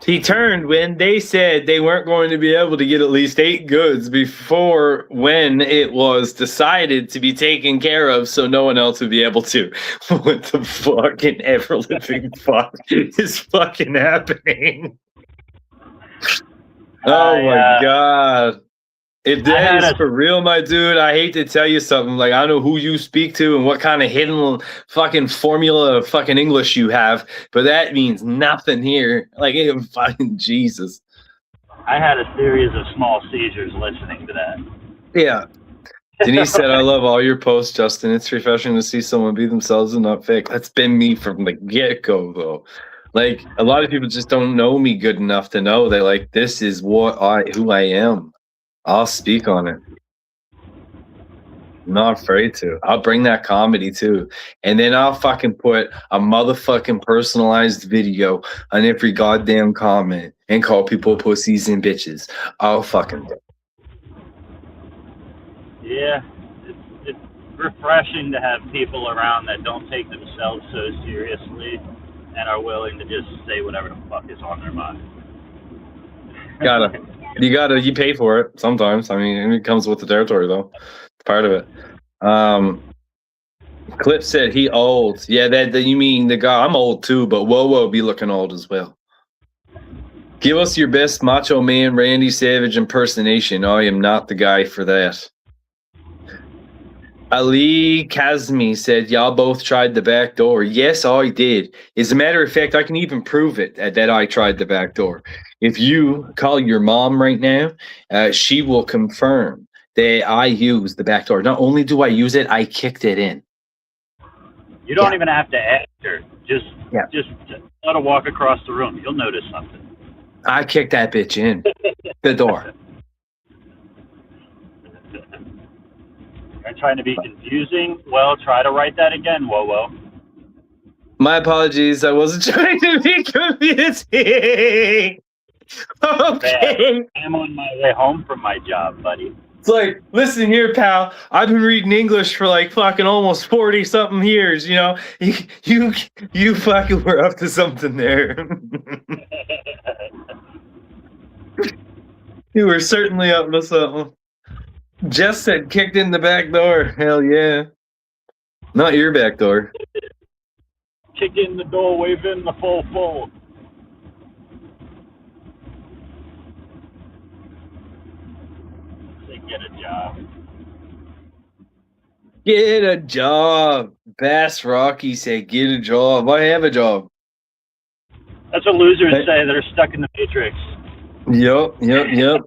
Speaker 4: He turned when they said they weren't going to be able to get at least 8 goods before when it was decided to be taken care of so no one else would be able to. What the fucking ever living fuck is fucking happening? Oh my God. If that is for real, my dude, I hate to tell you something. Like, I don't know who you speak to and what kind of hidden fucking formula of fucking English you have, but that means nothing here. Like, fucking Jesus.
Speaker 2: I had a series of small seizures listening to that.
Speaker 4: Yeah. Denise said, I love all your posts, Justin. It's refreshing to see someone be themselves and not fake. That's been me from the get-go, though. Like, a lot of people just don't know me good enough to know that, like, this is who I am. I'll speak on it. I'm not afraid to. I'll bring that comedy too. And then I'll fucking put a motherfucking personalized video on every goddamn comment and call people pussies and bitches. I'll fucking do it.
Speaker 2: Yeah. It's refreshing to have people around that don't take themselves so seriously and are willing to just say whatever the fuck is on their mind.
Speaker 4: You pay for it sometimes. I mean, it comes with the territory, though. It's part of it. Clip said he old. Yeah, that you mean the guy. I'm old too, but Whoa be looking old as well. Give us your best Macho Man Randy Savage impersonation. I am not the guy for that. Ali Kazmi said, y'all both tried the back door. Yes, I did. As a matter of fact, I can even prove it that I tried the back door. If you call your mom right now, she will confirm that I use the back door. Not only do I use it, I kicked it in.
Speaker 2: You don't even have to ask her. Just let her walk across the room. You'll notice something.
Speaker 4: I kicked that bitch in the door.
Speaker 2: I'm trying to be confusing. Well, try to write that again, whoa.
Speaker 4: My apologies. I wasn't trying to be confusing. Okay.
Speaker 2: I'm on my way home from my job, buddy.
Speaker 4: It's like, listen here, pal. I've been reading English for like fucking almost 40 something years. You know, you fucking were up to something there. You were certainly up to something. Jess said kicked in the back door. Hell yeah. Not your back door.
Speaker 2: Kick in the door, wave in the full. Say, get a job.
Speaker 4: Get a job. Bass Rocky said, get a job. I have a job.
Speaker 2: That's what losers say that are stuck in the matrix.
Speaker 4: Yep.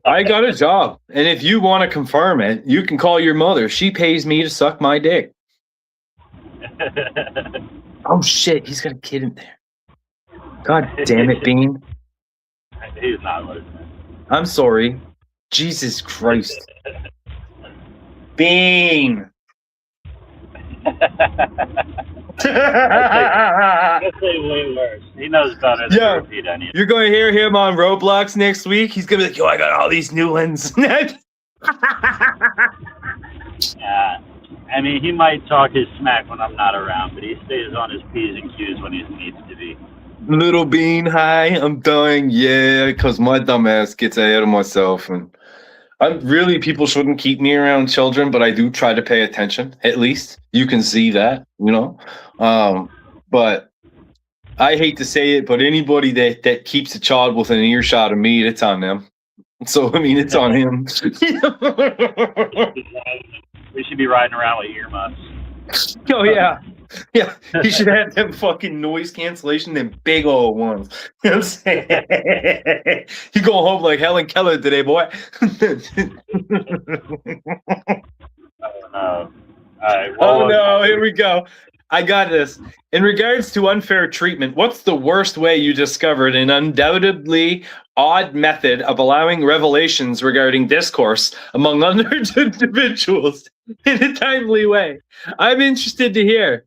Speaker 4: I got a job. And if you want to confirm it, you can call your mother. She pays me to suck my dick. Oh, shit. He's got a kid in there. God damn it, Bean.
Speaker 2: He's not listening.
Speaker 4: I'm sorry. Jesus Christ. Bean.
Speaker 2: I'd say way worse. He knows better than to repeat any of it.
Speaker 4: You're going to hear him on Roblox next week. He's going to be like, yo, I got all these new ones.
Speaker 2: Yeah. I mean, he might talk his smack when I'm not around, but he stays on his P's and Q's when he needs to be.
Speaker 4: Little Bean, hi, I'm dying. Yeah, because my dumb ass gets ahead of myself. And people shouldn't keep me around children, but I do try to pay attention, at least. You can see that, you know. But I hate to say it, but anybody that keeps a child within an earshot of me, it's on them. So, I mean, it's on him.
Speaker 2: We should be riding around with earmuffs.
Speaker 4: Oh, yeah. Yeah, he should have them fucking noise cancellation, them big old ones. You know what I'm saying? You go home like Helen Keller today, boy.
Speaker 2: All right,
Speaker 4: oh, no, here we go. I got this. In regards to unfair treatment, what's the worst way you discovered an undoubtedly odd method of allowing revelations regarding discourse among other individuals in a timely way? I'm interested to hear.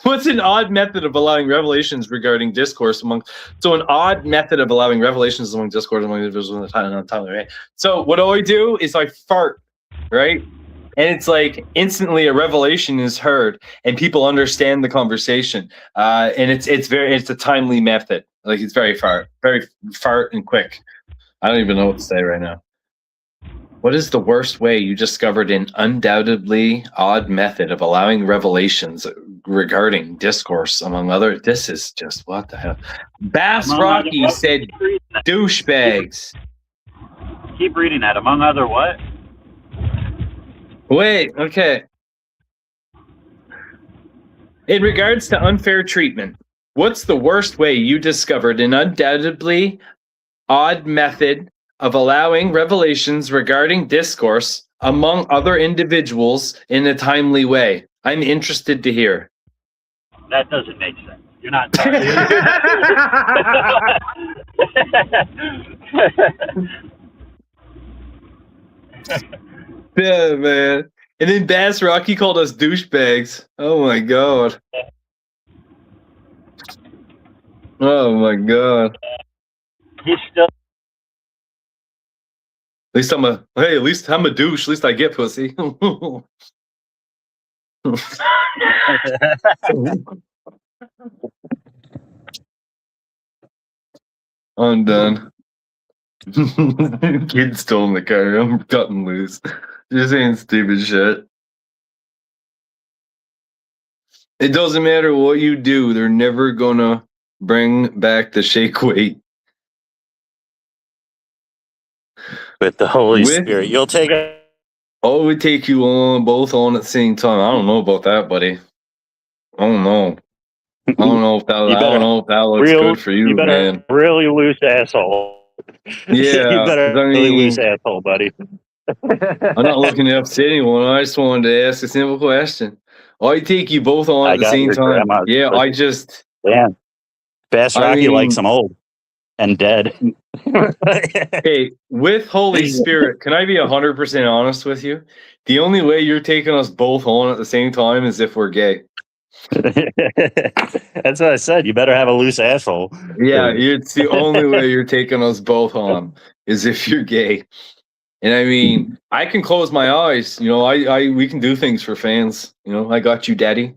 Speaker 4: What's an odd method of allowing revelations regarding discourse among... So an odd method of allowing revelations among discourse among individuals in a timely way. So what I do is I fart, right? And it's like instantly a revelation is heard and people understand the conversation. And it's a timely method. Like it's very fart and quick. I don't even know what to say right now. What is the worst way you discovered an undoubtedly odd method of allowing revelations regarding discourse among other? This is just what the hell. Bass Rocky said douchebags.
Speaker 2: Keep reading that. Among other what?
Speaker 4: Wait, okay. In regards to unfair treatment, what's the worst way you discovered an undoubtedly odd method of allowing revelations regarding discourse among other individuals in a timely way? I'm interested to hear.
Speaker 2: That doesn't make sense. You're not.
Speaker 4: Yeah, man. And then Bass Rocky called us douchebags. Oh my god. Oh my god.
Speaker 2: He's still.
Speaker 4: At least I'm a douche. At least I get pussy. I'm done. Kid's still in the car. I'm cutting loose. Just saying stupid shit. It doesn't matter what you do, they're never gonna bring back the shake weight.
Speaker 5: With the Holy Spirit. You'll take it.
Speaker 4: Oh, we take you on both on at the same time. I don't know about that, buddy. I don't know. I don't know if that looks good for you, man.
Speaker 5: Really loose asshole.
Speaker 4: Yeah.
Speaker 5: You better really loose asshole, buddy.
Speaker 4: I'm not looking to upset anyone. I just wanted to ask a simple question. I take you both on at the same time. Yeah, I just...
Speaker 5: Damn. Bass Rocky likes them old. and dead.
Speaker 4: Hey, with Holy Spirit, can I be 100% honest with you? The only way you're taking us both on at the same time is if we're gay.
Speaker 5: That's what I said. You better have a loose asshole.
Speaker 4: Yeah, it's the only way you're taking us both on is if you're gay. And I mean, I can close my eyes. You know, we can do things for fans. You know, I got you, daddy.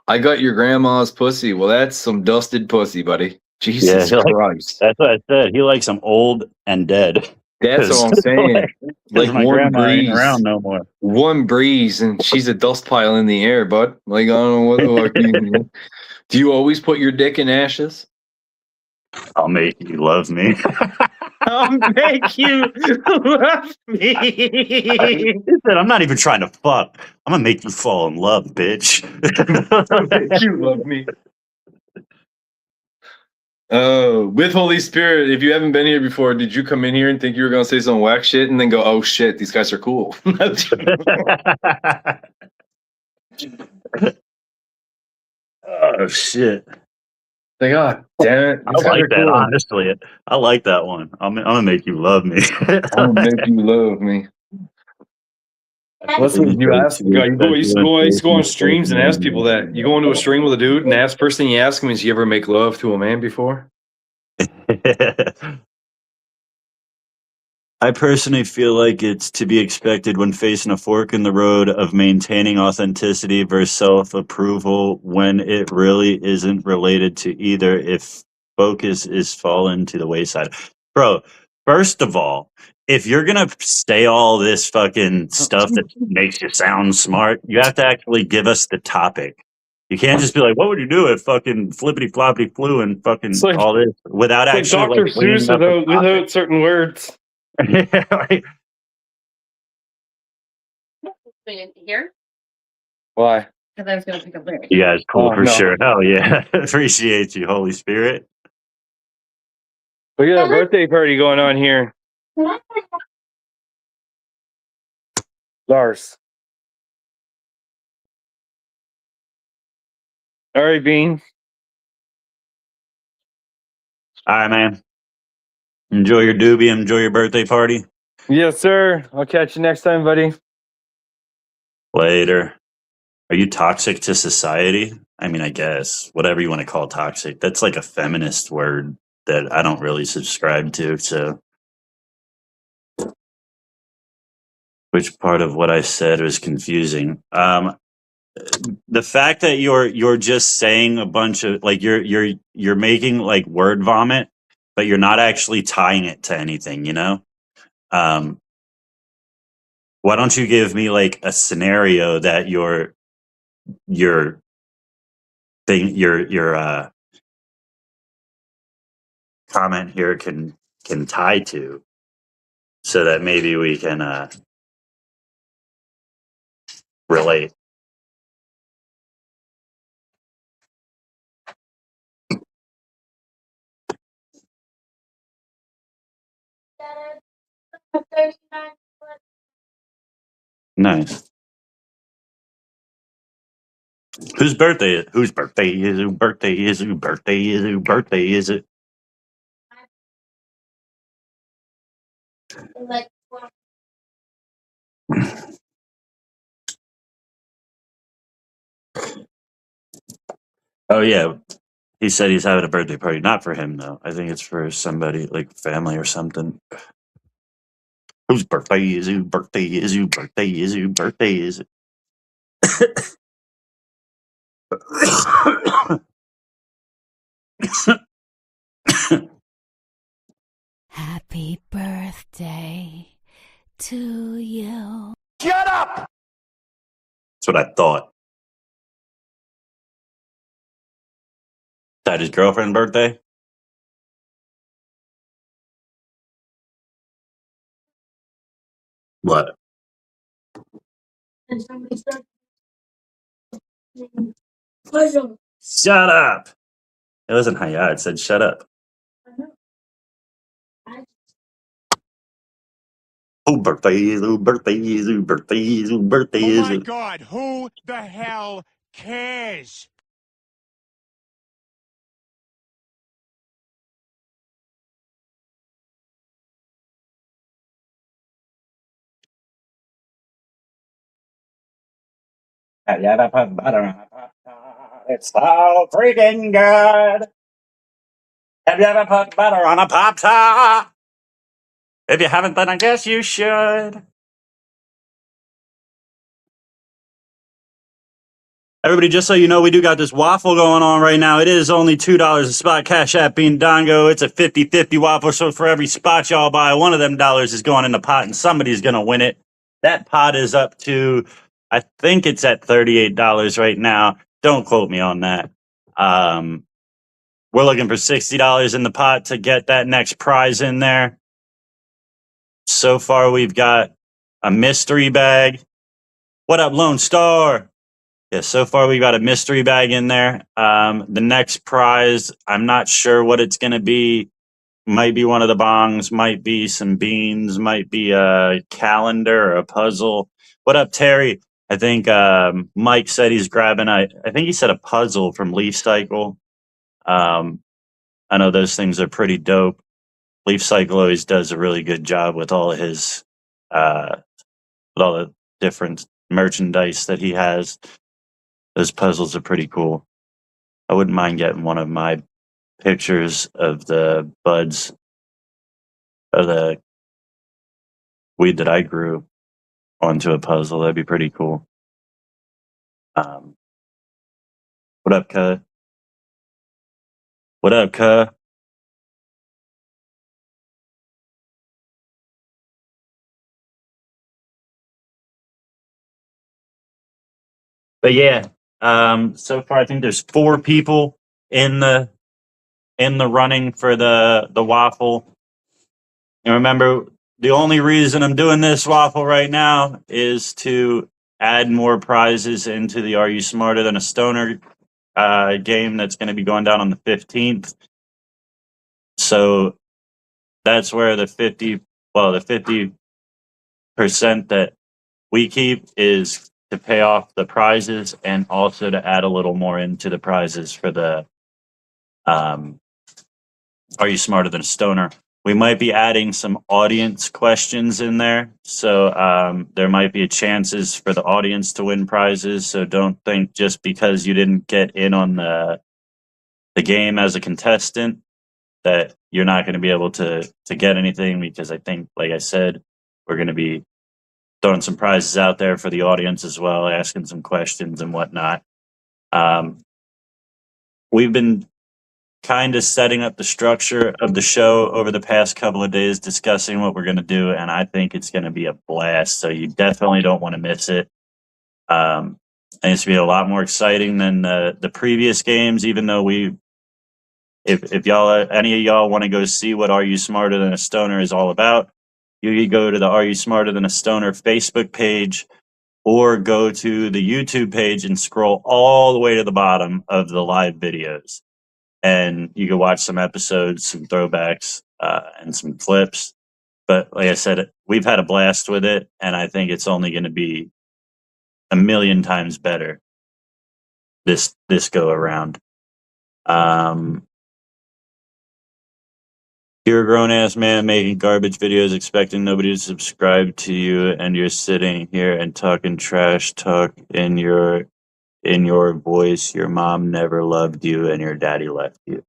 Speaker 4: I got your grandma's pussy. Well, that's some dusted pussy, buddy. Jesus Christ.
Speaker 5: That's what I said. He likes them old and dead.
Speaker 4: That's what I'm saying. Like
Speaker 5: my
Speaker 4: one
Speaker 5: grandma ain't
Speaker 4: breeze.
Speaker 5: around no more.
Speaker 4: One breeze and she's a dust pile in the air, bud. Like, I don't know what do you always put your dick in ashes?
Speaker 5: I'll make you love me.
Speaker 4: I'll make you love me.
Speaker 5: He said, I'm not even trying to fuck. I'm gonna make you fall in love, bitch.
Speaker 4: I'll make you love me. With Holy Spirit, if you haven't been here before, did you come in here and think you were going to say some whack shit and then go, oh shit, these guys are cool?
Speaker 5: Oh shit.
Speaker 4: Like, God damn it.
Speaker 5: I like that, honestly. I like that one. I'm gonna make you love me.
Speaker 4: I'm gonna make you love me. Listen, you ask the guy, you used to go on streams and ask people that. You go into a stream with a dude and ask person you ask him is you ever make love to a man before?
Speaker 5: I personally feel like it's to be expected when facing a fork in the road of maintaining authenticity versus self-approval when it really isn't related to either if focus is fallen to the wayside. Bro, first of all, if you're going to say all this fucking stuff that makes you sound smart, you have to actually give us the topic. You can't just be like, what would you do if fucking flippity floppity flew and fucking
Speaker 4: like,
Speaker 5: all this without actually
Speaker 4: Dr. Seuss without certain words.
Speaker 5: Like,
Speaker 6: here?
Speaker 4: Why?
Speaker 6: Because I was going to pick up lyrics.
Speaker 5: you guys cool for
Speaker 4: no.
Speaker 5: sure. Hell yeah. Appreciate you, Holy Spirit.
Speaker 4: Look at that birthday party going on here. Lars. All right, Bean.
Speaker 5: All right, man. Enjoy your doobie. Enjoy your birthday party.
Speaker 4: Yes, sir. I'll catch you next time, buddy.
Speaker 5: Later. Are you toxic to society? I mean, I guess. Whatever you want to call toxic. That's like a feminist word that I don't really subscribe to. So, which part of what I said was confusing? The fact that you're just saying a bunch of like you're making like word vomit, but you're not actually tying it to anything, you know? Why don't you give me like a scenario that your thing your comment here can tie to, so that maybe we can relate. Nice. Whose birthday is? Whose birthday is? Whose birthday is? Whose birthday is? Whose birthday is it? Oh yeah, he said he's having a birthday party. Not for him though. I think it's for somebody like family or something. Whose birthday is? Whose birthday is? Whose birthday is? Whose birthday is it?
Speaker 7: Happy birthday to you.
Speaker 1: Shut up!
Speaker 5: That's what I thought. Is that his girlfriend's birthday? What? Shut up! It wasn't Hayat. It said shut up. Who birthday is? Who birthday is? Who birthday is? Who birthday is?
Speaker 8: Oh my God, who the hell cares?
Speaker 5: Have you ever put butter on a Pop-Tart? It's so freaking good. Have you ever put butter on a Pop-Tart? If you haven't, then I guess you should. Everybody, just so you know, we do got this waffle going on right now. It is only $2 a spot. Cash App being Dongo. It's a 50-50 waffle. So for every spot y'all buy, one of them dollars is going in the pot and somebody's going to win it. That pot is up to, I think it's at $38 right now. Don't quote me on that. We're looking for $60 in the pot to get that next prize in there. So far, we've got a mystery bag. What up, Lone Star? Yeah, so far we got a mystery bag in there. The next prize, I'm not sure what it's going to be. Might be one of the bongs, might be some beans, might be a calendar or a puzzle. What up, Terry? I think Mike said he's grabbing, I think he said a puzzle from Leaf Cycle. I know those things are pretty dope. Leaf Cycle always does a really good job with all his, with all the different merchandise that he has. Those puzzles are pretty cool. I wouldn't mind getting one of my pictures of the buds of the weed that I grew onto a puzzle. That'd be pretty cool. What up, cuh? What up, cuh? But yeah, so far I think there's 4 people in the running for the waffle. And remember, the only reason I'm doing this waffle right now is to add more prizes into the Are You Smarter Than a Stoner game that's going to be going down on the 15th. So that's where the 50% that we keep is to pay off the prizes and also to add a little more into the prizes for the Are You Smarter Than a Stoner? We might be adding some audience questions in there. So there might be chances for the audience to win prizes. So don't think just because you didn't get in on the game as a contestant that you're not going to be able to get anything, because I think, like I said, we're going to be throwing some prizes out there for the audience as well, asking some questions and whatnot. We've been kind of setting up the structure of the show over the past couple of days, discussing what we're going to do, and I think it's going to be a blast. So you definitely don't want to miss it. And it's going to be a lot more exciting than the previous games, even though if y'all, any of y'all want to go see what Are You Smarter Than a Stoner is all about, you can go to the Are You Smarter Than a Stoner Facebook page or go to the YouTube page and scroll all the way to the bottom of the live videos. And you can watch some episodes, some throwbacks, and some clips. But like I said, we've had a blast with it, and I think it's only going to be a million times better this go around. You're a grown ass man making garbage videos, expecting nobody to subscribe to you, and you're sitting here and talking trash talk in your voice. Your mom never loved you, and your daddy left you.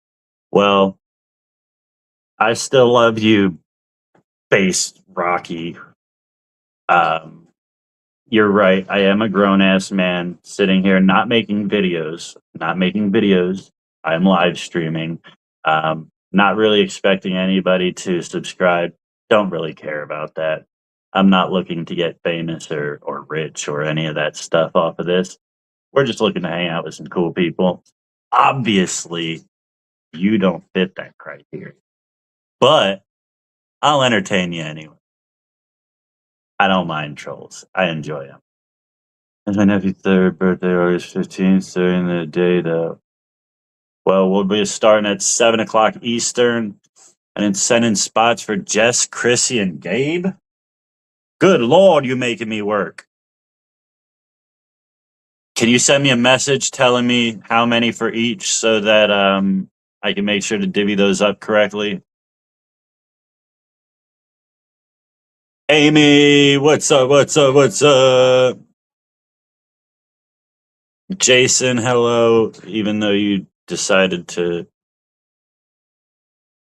Speaker 5: Well, I still love you, bass Rocky. You're right. I am a grown ass man sitting here not making videos. I am live streaming. Not really expecting anybody to subscribe. Don't really care about that. I'm not looking to get famous or rich or any of that stuff off of this. We're just looking to hang out with some cool people. Obviously, you don't fit that criteria, but I'll entertain you anyway. I don't mind trolls. I enjoy them. It's my nephew's 3rd birthday, August 15th, during the day, though. Well, we'll be starting at 7 o'clock Eastern, and then sending spots for Jess, Chrissy, and Gabe. Good Lord, you making me work. Can you send me a message telling me how many for each so that I can make sure to divvy those up correctly? Amy, what's up? Jason, hello. Even though you decided to,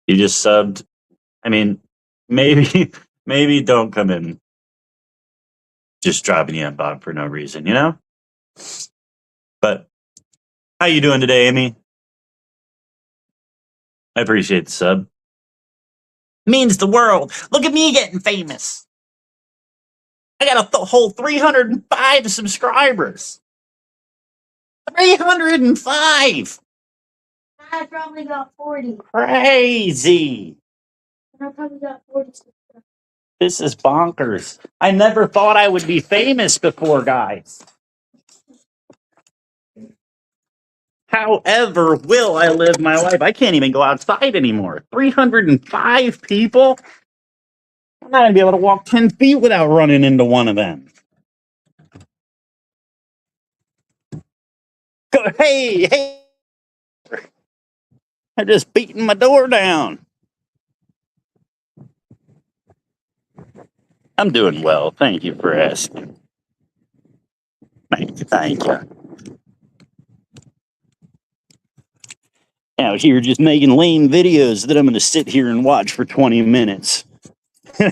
Speaker 5: you just subbed. I mean, maybe, maybe don't come in just dropping the M-bomb for no reason, you know? But how you doing today, Amy? I appreciate the sub. Means the world. Look at me getting famous. I got a whole 305 subscribers. 305.
Speaker 6: I probably got 40.
Speaker 5: Crazy.
Speaker 6: I probably got 40.
Speaker 5: This is bonkers. I never thought I would be famous before, guys. However, will I live my life? I can't even go outside anymore. 305 people? I'm not going to be able to walk 10 feet without running into one of them. Hey, hey. They're just beating my door down. I'm doing well. Thank you for asking. Thank you. Thank you. Out here just making lame videos that I'm going to sit here and watch for 20 minutes. I'm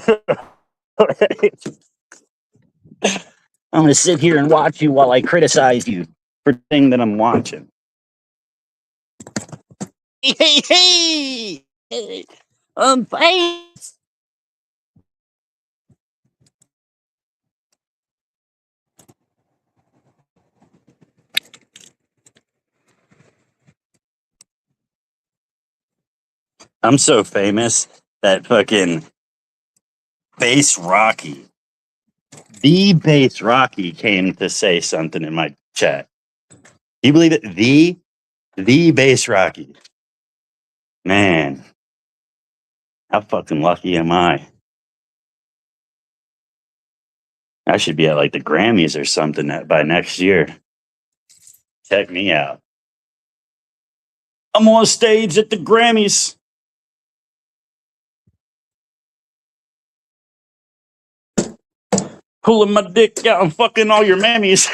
Speaker 5: going to sit here and watch you while I criticize you for the thing that I'm watching. Hey, hey, hey. Thanks. I'm so famous that fucking Bass Rocky, the Bass Rocky came to say something in my chat. Do you believe it? The Bass Rocky. Man, how fucking lucky am I? I should be at like the Grammys or something by next year. Check me out. I'm on stage at the Grammys. Pulling my dick out and fucking all your mammies.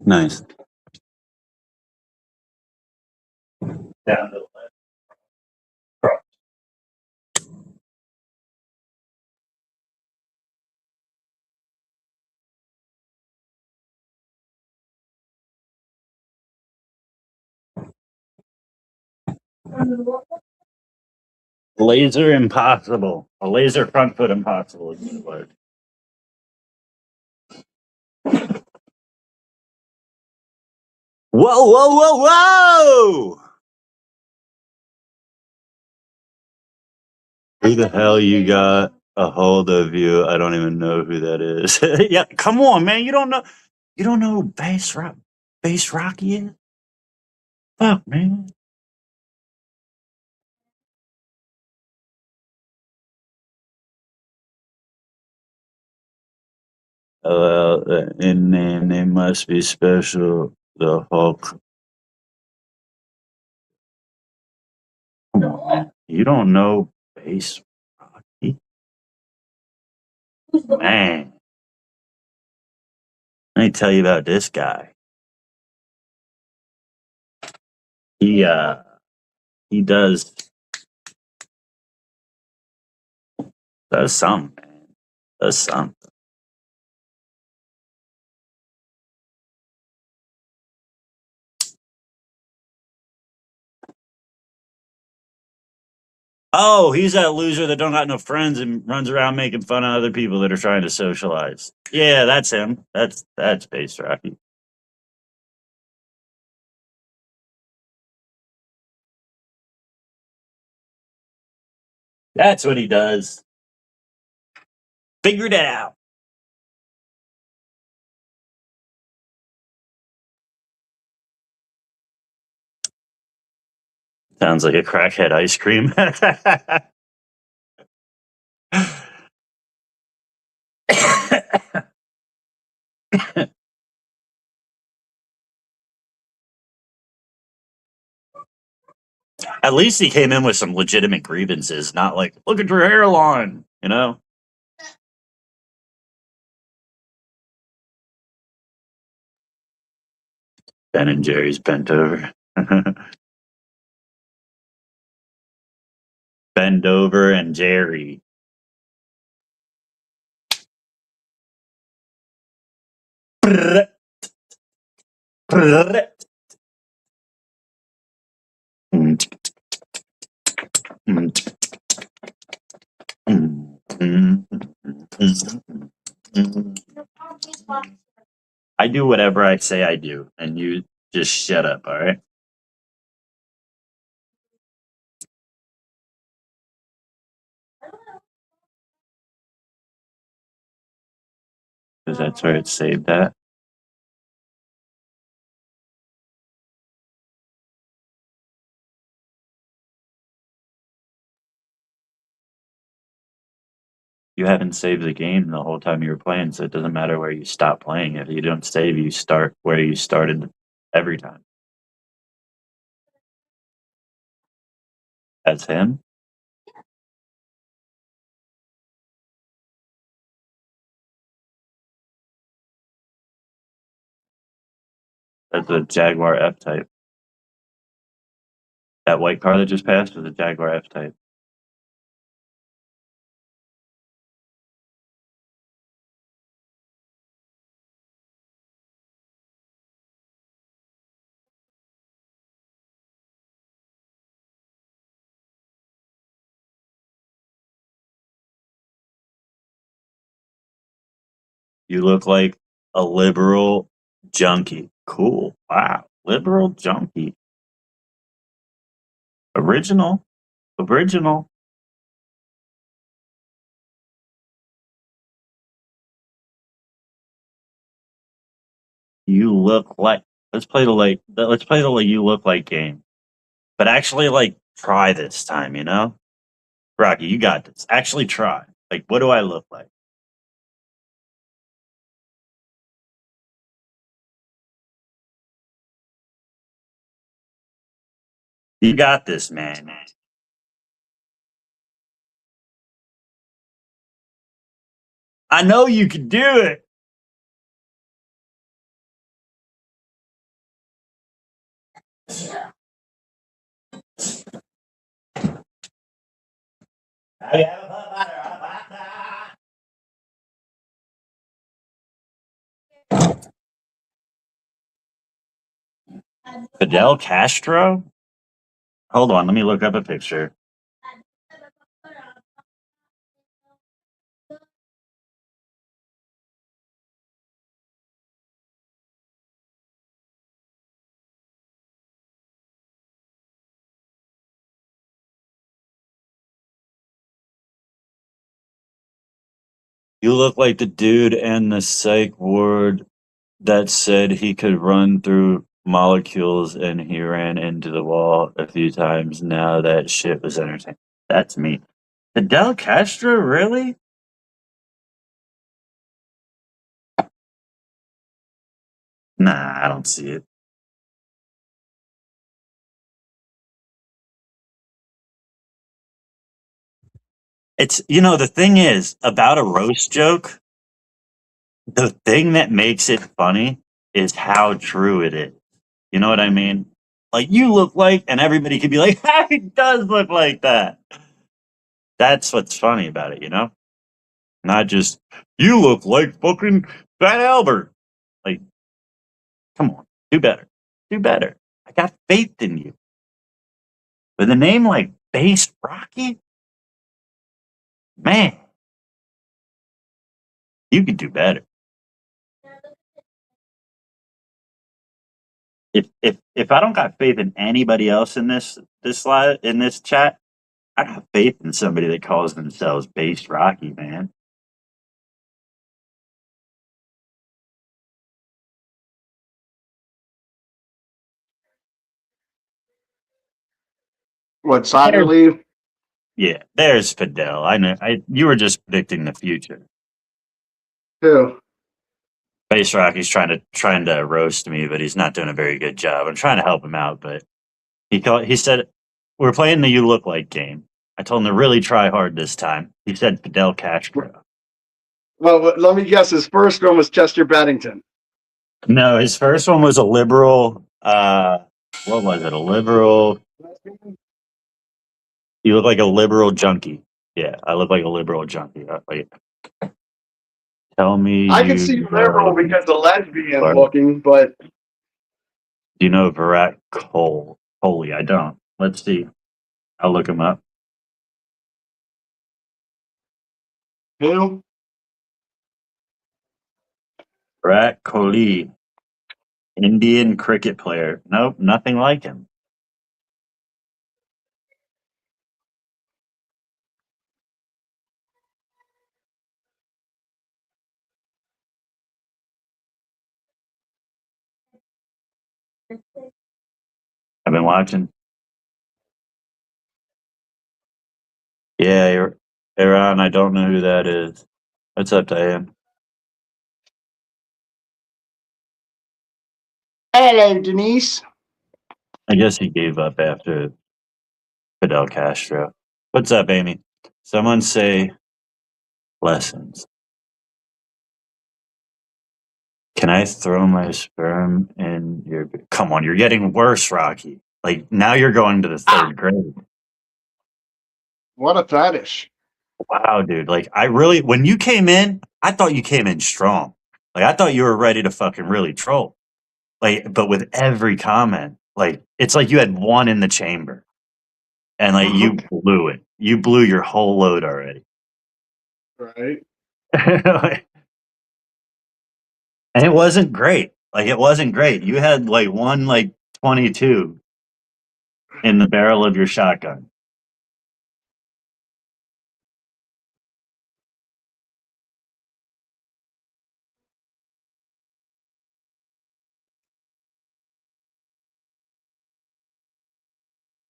Speaker 5: Nice. Down to the left. Laser impossible. A laser front foot impossible is what it was. Whoa, whoa, whoa, whoa! Who the hell you got a hold of you? I don't even know who that is. Yeah, come on, man. You don't know who Bass Rocky is? Fuck, man. And then they must be special. The Hulk. Come on, man. You don't know Bass Rocky? Man. Let me tell you about this guy. He does something, man. Does something. Oh, he's that loser that don't got no friends and runs around making fun of other people that are trying to socialize. Yeah, that's him. That's Bass Rocky. That's what he does. Figured it out. Sounds like a crackhead ice cream. At least he came in with some legitimate grievances, not like, look at your hairline, you know? Ben and Jerry's bent over. Bend over and Jerry. I do whatever I say I do, and you just shut up, all right? Because that's where it's saved at. You haven't saved the game the whole time you were playing, so it doesn't matter where you stop playing. If you don't save, you start where you started every time. That's him? That's a Jaguar F-Type. That white car that just passed was a Jaguar F-Type. You look like a liberal junkie. Cool. Wow. Liberal junkie. Original. Original. You look like. Let's play the you look like game. But actually like try this time, you know? Rocky, you got this. Actually try. Like, what do I look like? You got this, man. I know you can do it. Fidel Castro? Hold on, let me look up a picture. You look like the dude in the psych ward that said he could run through molecules and he ran into the wall a few times. Now that shit was entertaining. That's me. Fidel Castro, really? Nah, I don't see it. It's, the thing is about a roast joke, the thing that makes it funny is how true it is. You know what I mean? Like, you look like, and everybody could be like, he does look like that. That's what's funny about it, you know? Not just, you look like fucking Fat Albert. Like, come on, do better. Do better. I got faith in you. With a name like Bass Rocky, man, you could do better. If I don't got faith in anybody else in this chat, I got faith in somebody that calls themselves Bass Rocky, man.
Speaker 3: What side to leave?
Speaker 5: Yeah, there's Fidel. I know. You were just predicting the future.
Speaker 3: Who?
Speaker 5: Bass Rocky's trying to roast me, but he's not doing a very good job. I'm trying to help him out, but he said we're playing the You Look Like game. I told him to really try hard this time. He said Fidel Castro.
Speaker 3: Well, let me guess. His first one was Chester Bennington.
Speaker 5: No, his first one was a liberal. What was it? A liberal. You look like a liberal junkie. Yeah, I look like a liberal junkie. Like, tell me
Speaker 3: I can
Speaker 5: you
Speaker 3: see liberal
Speaker 5: know.
Speaker 3: because of lesbian
Speaker 5: Or,
Speaker 3: looking, but
Speaker 5: do you know Virat Kohli? I don't. Let's see. I'll look him up.
Speaker 3: who?
Speaker 5: Virat Kohli, Indian cricket player. Nope, nothing like him. I've been watching. Yeah, Iran. I don't know who that is. What's up, Diane?
Speaker 3: Hello, Denise.
Speaker 5: I guess he gave up after Fidel Castro. What's up, Amy? Someone say lessons. Can I throw my sperm in your? Come on, you're getting worse, Rocky. Like now you're going to the third grade.
Speaker 3: What a fetish.
Speaker 5: Wow, dude. Like I really, when you came in, I thought you came in strong. Like I thought you were ready to fucking really troll. Like, but with every comment, like it's like you had one in the chamber, and like you blew it. You blew your whole load already.
Speaker 3: Right.
Speaker 5: And it wasn't great. Like it wasn't great. You had like one like 22 in the barrel of your shotgun.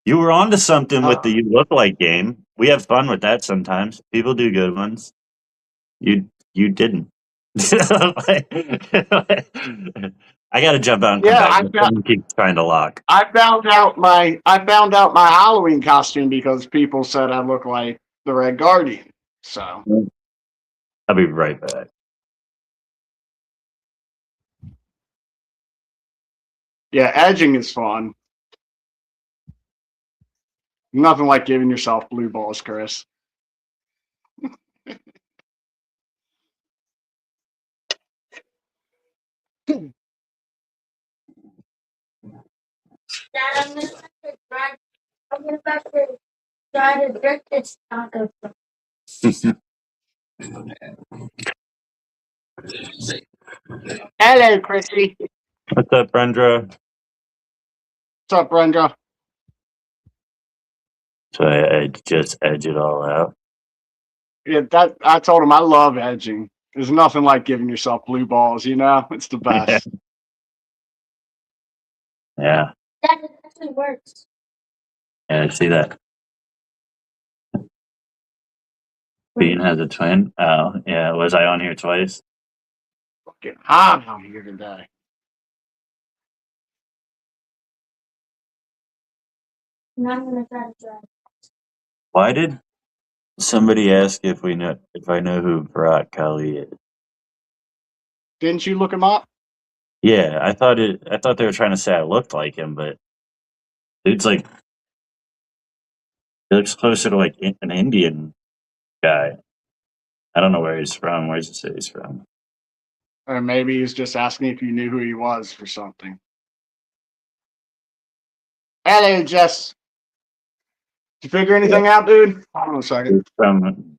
Speaker 5: You were onto something with the You Look Like game. We have fun with that sometimes. People do good ones. You didn't. I got to jump out and come
Speaker 3: Yeah,
Speaker 5: back. The phone keeps trying to lock.
Speaker 3: I found out my Halloween costume because people said I look like the Red Guardian. So
Speaker 5: I'll be right back.
Speaker 3: yeah, edging is fun. Nothing like giving yourself blue balls, Chris.
Speaker 6: Dad, I'm gonna have to try to drink this taco.
Speaker 3: Hello, Chrissy.
Speaker 5: What's up, Brenda?
Speaker 3: What's up, Brenda?
Speaker 5: So I just edge it all out.
Speaker 3: Yeah, that I told him I love edging. There's nothing like giving yourself blue balls, you know? It's the best.
Speaker 5: Yeah,
Speaker 6: Dad, it actually works.
Speaker 5: yeah, I see that. Bean has a twin. Oh, yeah. Was I on here twice?
Speaker 3: Fucking hot out here today.
Speaker 6: And I'm gonna try to try.
Speaker 5: Why did somebody ask if I know who Virat Kohli is?
Speaker 3: Didn't you look him up?
Speaker 5: Yeah, I thought they were trying to say I looked like him, but dude's like he looks closer to like an Indian guy. I don't know where he's from. Where does it say he's from?
Speaker 3: Or maybe he's just asking if you knew who he was for something. Hello, Jess. Did you figure anything out, dude? Hold on a second.
Speaker 5: He's from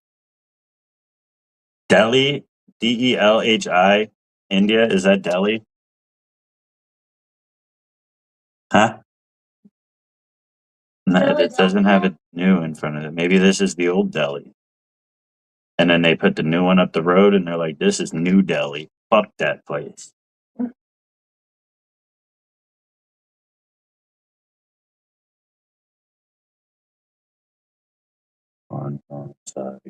Speaker 5: Delhi, Delhi, India. Is that Delhi? Huh? No, it doesn't have a new in front of it. Maybe this is the old Delhi. And then they put the new one up the road and they're like, this is New Delhi. Fuck that place. Sorry.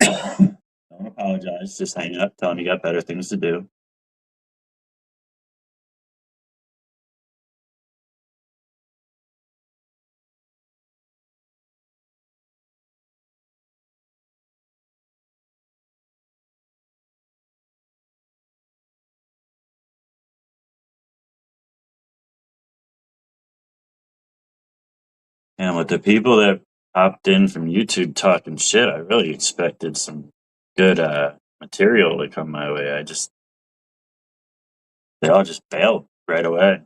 Speaker 5: Don't apologize. Just hang up. Tell him you got better things to do. And with the people that popped in from YouTube talking shit, I really expected some good material to come my way. They all just bailed right away.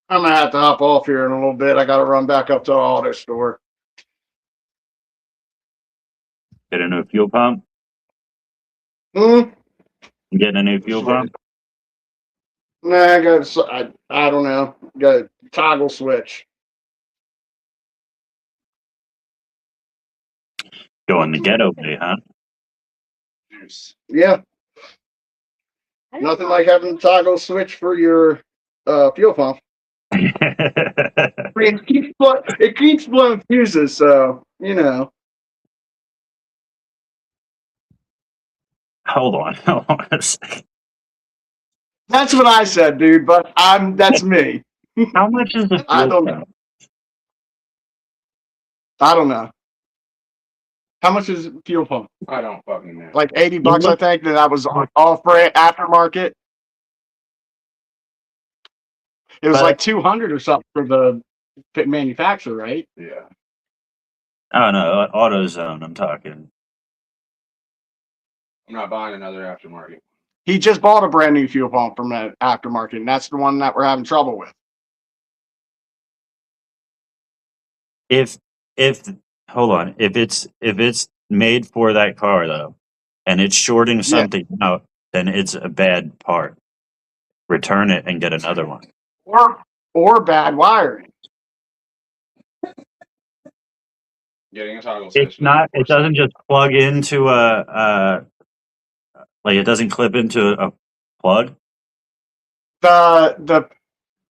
Speaker 3: I'm gonna have to hop off here in a little bit. I gotta run back up to the auto store.
Speaker 5: Get a new fuel pump.
Speaker 3: Hmm.
Speaker 5: Getting a new fuel pump.
Speaker 3: Nah, I don't know. Got a toggle switch.
Speaker 5: Going the ghetto way, huh?
Speaker 3: Yeah. Nothing like having a toggle switch for your fuel pump. It keeps blowing fuses, so you know.
Speaker 5: Hold on a second.
Speaker 3: That's what I said, dude. But that's me.
Speaker 5: How much is the
Speaker 3: I
Speaker 5: fuel
Speaker 3: don't.
Speaker 5: pump?
Speaker 3: I don't know. How much is fuel pump?
Speaker 8: I don't fucking know.
Speaker 3: Like $80, I think. That was off brand aftermarket. It was
Speaker 5: But-
Speaker 3: like 200 or something for the manufacturer, right?
Speaker 8: Yeah.
Speaker 5: Oh no, AutoZone. I'm talking.
Speaker 8: I'm not buying another aftermarket.
Speaker 3: He just bought a brand new fuel pump from that aftermarket, and that's the one that we're having trouble with.
Speaker 5: If hold on, if it's made for that car though, and it's shorting something out, then it's a bad part. Return it and get another one.
Speaker 3: Or bad wiring.
Speaker 8: Getting a toggle switch.
Speaker 5: It's not. It doesn't just plug into like it doesn't clip into a plug.
Speaker 3: The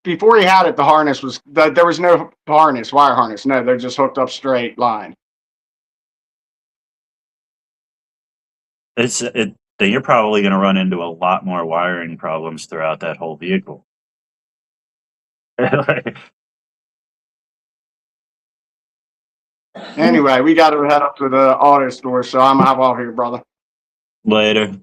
Speaker 3: before he had it, the harness was there was no wire harness. No, they're just hooked up straight line.
Speaker 5: Then you're probably going to run into a lot more wiring problems throughout that whole vehicle.
Speaker 3: Anyway, we got to head up to the auto store, so I'm gonna hop off here, brother.
Speaker 5: Later.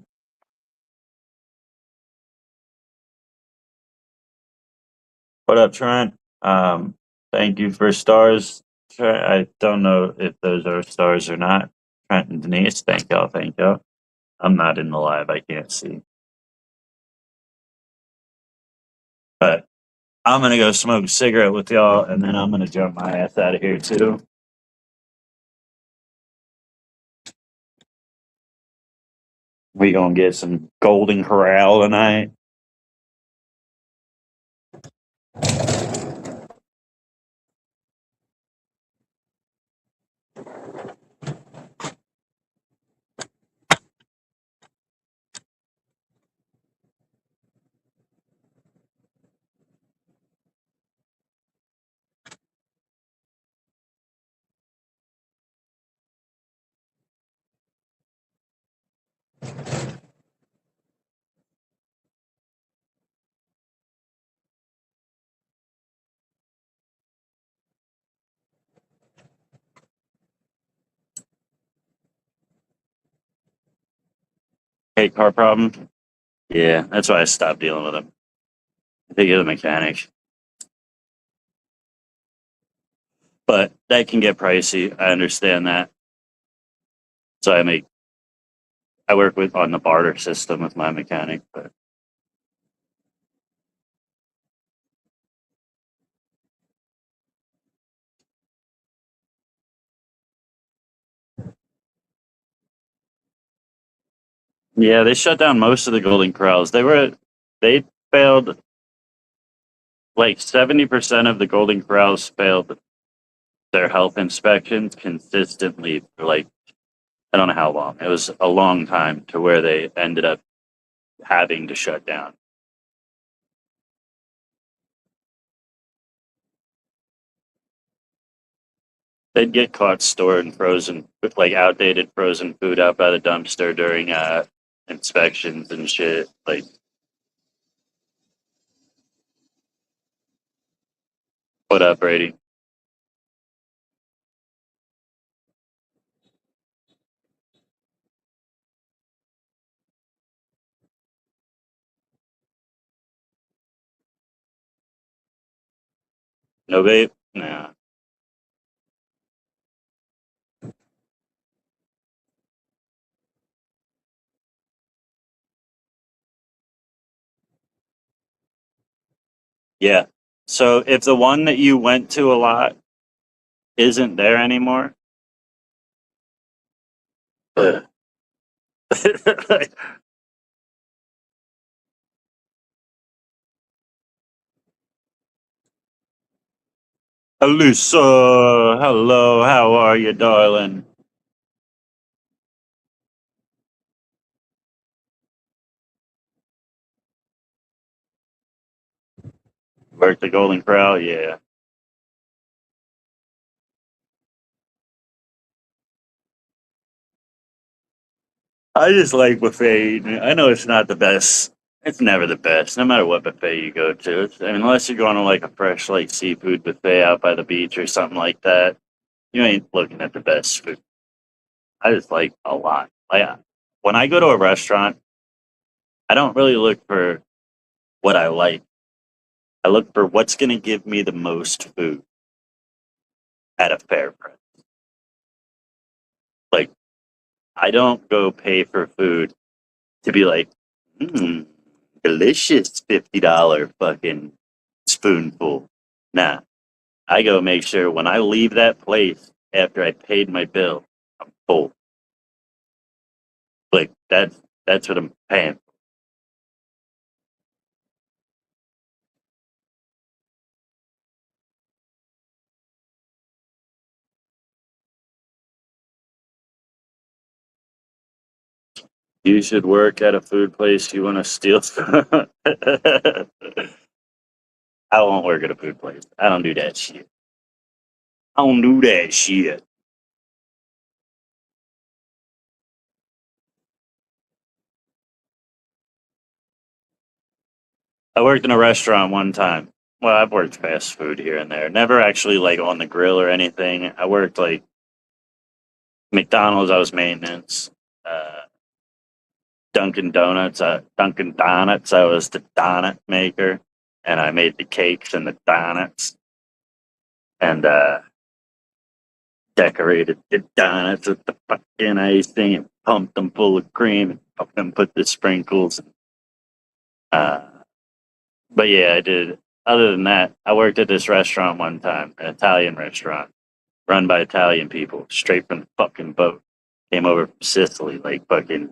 Speaker 5: What up, Trent? Thank you for stars. I don't know if those are stars or not. Trent and Denise, thank y'all, thank y'all. I'm not in the live, I can't see. But I'm gonna go smoke a cigarette with y'all, and then I'm gonna jump my ass out of here too. We gonna get some Golden Corral tonight. Hey, car problem? Yeah, that's why I stopped dealing with them. I think you're the mechanic. But that can get pricey. I understand that. So I work on the barter system with my mechanic, but yeah, they shut down most of the Golden Corrals. They failed like 70% of the Golden Corrals failed their health inspections consistently for like I don't know how long. It was a long time to where they ended up having to shut down. They'd get caught storing frozen, like outdated frozen food out by the dumpster during inspections and shit. Like, what up, Brady? No vape? Nah. Yeah. So if the one that you went to a lot isn't there anymore, Alyssa, hello, how are you, darling? Work the Golden Corral, yeah. I just like buffet. I know it's not the best. It's never the best, no matter what buffet you go to. I mean, unless you're going to like a fresh like seafood buffet out by the beach or something like that, you ain't looking at the best food. I just like a lot. Like when I go to a restaurant, I don't really look for what I like. I look for what's going to give me the most food at a fair price. Like I don't go pay for food to be like, delicious $50 fucking spoonful. Nah, I go make sure when I leave that place after I paid my bill, I'm full. Like that's what I'm paying. You should work at a food place you want to steal from. I won't work at a food place. I don't do that shit. I don't do that shit. I worked in a restaurant one time. Well, I've worked fast food here and there. Never actually like on the grill or anything. I worked like McDonald's. I was maintenance. Uh, Dunkin' Donuts. I was the donut maker, and I made the cakes and the donuts, and decorated the donuts with the fucking icing and pumped them full of cream and fucking put the sprinkles. Uh, but yeah, I did. Other than that, I worked at this restaurant one time, an Italian restaurant run by Italian people, straight from the fucking boat. Came over from Sicily, like fucking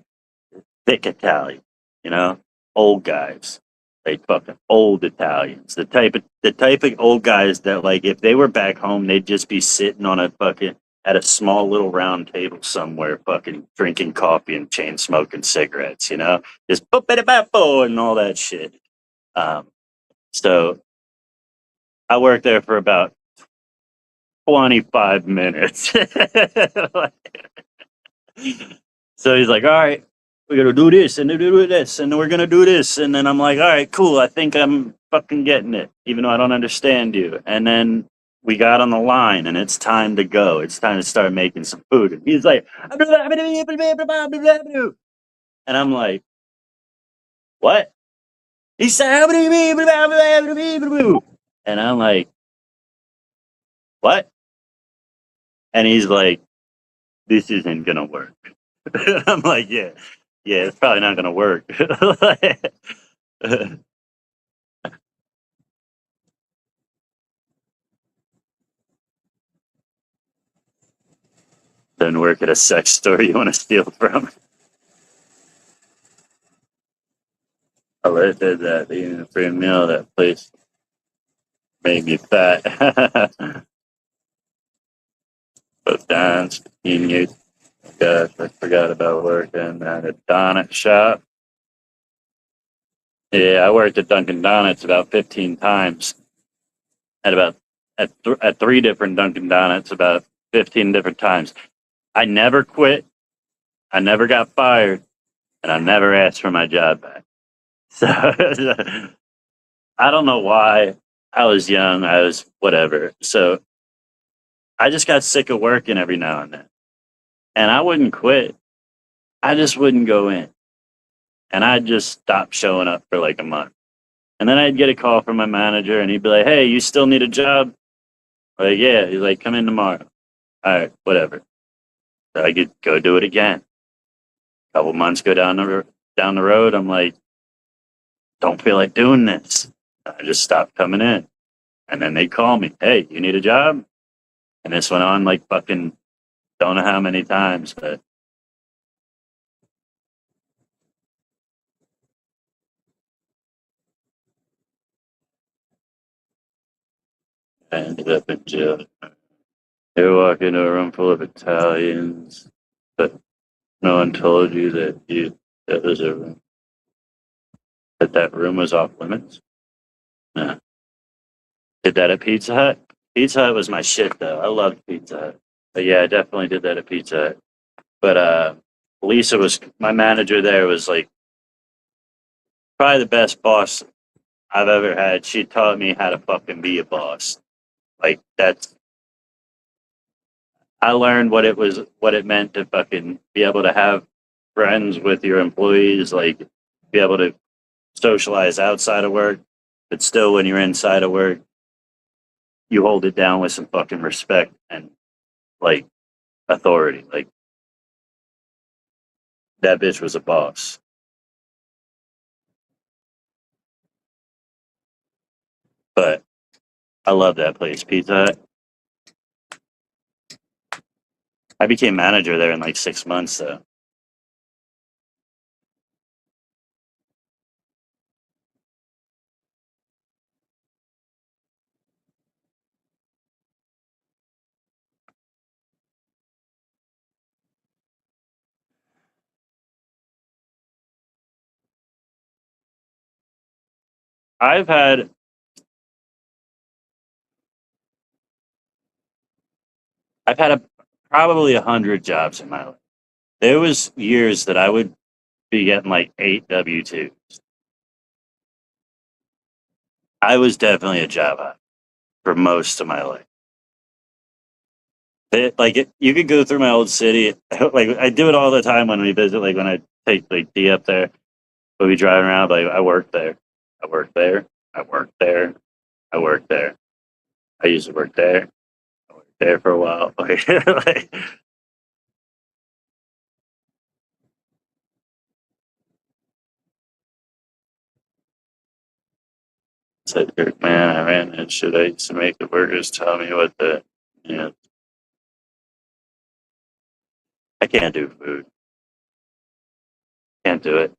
Speaker 5: thick Italian, you know, old guys, like fucking old Italians. The type of old guys that like if they were back home, they'd just be sitting on a fucking at a small little round table somewhere, fucking drinking coffee and chain smoking cigarettes, you know, just boop and all that shit. Um, so I worked there for about 25 minutes. So he's like, all right, we're gonna do this and do this and we're gonna do this. And then I'm like, all right, cool. I think I'm fucking getting it, even though I don't understand you. And then we got on the line and it's time to go. It's time to start making some food. And he's like, and I'm like, what? He said, and I'm like, what? And he's like, this isn't gonna work. I'm like, yeah, it's probably not gonna work. Doesn't work at a sex store you want to steal from. I like that eating a free meal. That place made me fat. Both dance, eating you. Gosh, I forgot about working at a donut shop. Yeah, I worked at Dunkin' Donuts about 15 times. At three different Dunkin' Donuts about 15 different times. I never quit. I never got fired, and I never asked for my job back. So I don't know why. I was young. I was whatever. So I just got sick of working every now and then, and I wouldn't quit. I just wouldn't go in, and I'd just stop showing up for like a month. And then I'd get a call from my manager, and he'd be like, "Hey, you still need a job?" Like, yeah, he's like, come in tomorrow. All right, whatever. So I could go do it again. Couple months go down the road. I'm like, don't feel like doing this. I just stopped coming in. And then they call me, hey, you need a job? And this went on like fucking don't know how many times, but I ended up in jail. You walk into a room full of Italians, but no one told you that was a room that room was off limits. No. Did that at Pizza Hut. Pizza Hut was my shit though. I loved Pizza Hut. But yeah, I definitely did that at Pizza Hut. But Lisa was my manager there was like probably the best boss I've ever had. She taught me how to fucking be a boss. Like that's I learned what it meant to fucking be able to have friends with your employees, like be able to socialize outside of work, but still when you're inside of work, you hold it down with some fucking respect and like authority. Like that bitch was a boss. But I love that place, Pizza Hut. I became manager there in like 6 months though. I've had I've had probably 100 jobs in my life. There was years that I would be getting like 8 W-2s. I was definitely a job hop for most of my life. You could go through my old city. Like I do it all the time when we visit. Like when I take like D up there, we'll be driving around. Like I work there, I work there, I work there, I work there. I used to work there. I worked there for a while. Like, said, man, I ran that shit. I used to make the workers tell me what the, you know, I can't do food. Can't do it.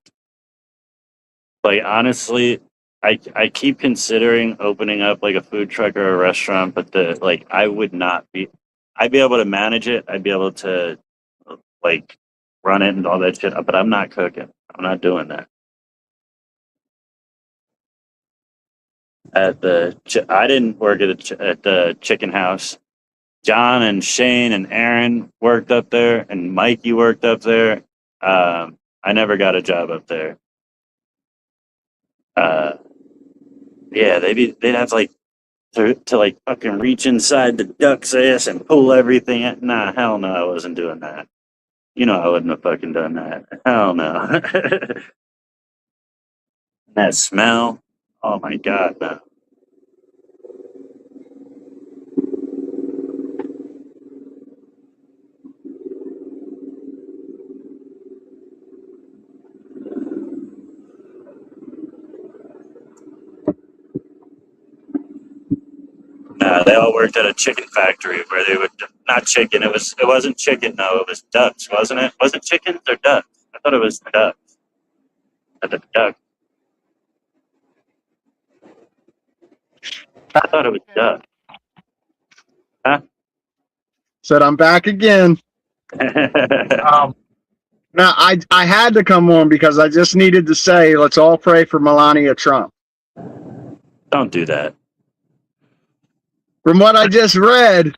Speaker 5: Like honestly, I keep considering opening up like a food truck or a restaurant, but the like I would not be. I'd be able to manage it. I'd be able to like run it and all that shit. But I'm not cooking. I'm not doing that. I didn't work at the chicken house. John and Shane and Aaron worked up there, and Mikey worked up there. I never got a job up there. Uh, yeah, they'd have like to like fucking reach inside the duck's ass and pull everything. Nah, hell no, I wasn't doing that. You know, I wouldn't have fucking done that. Hell no. That smell. Oh my god, no. Nah, they all worked at a chicken factory where they would not chicken. It wasn't chicken. No, it was ducks, wasn't it? Was it chickens or ducks? I thought it was ducks. The duck. I thought it was duck. Huh?
Speaker 3: Said I'm back again. Now I had to come on because I just needed to say let's all pray for Melania Trump.
Speaker 5: Don't do that.
Speaker 3: From what I just read,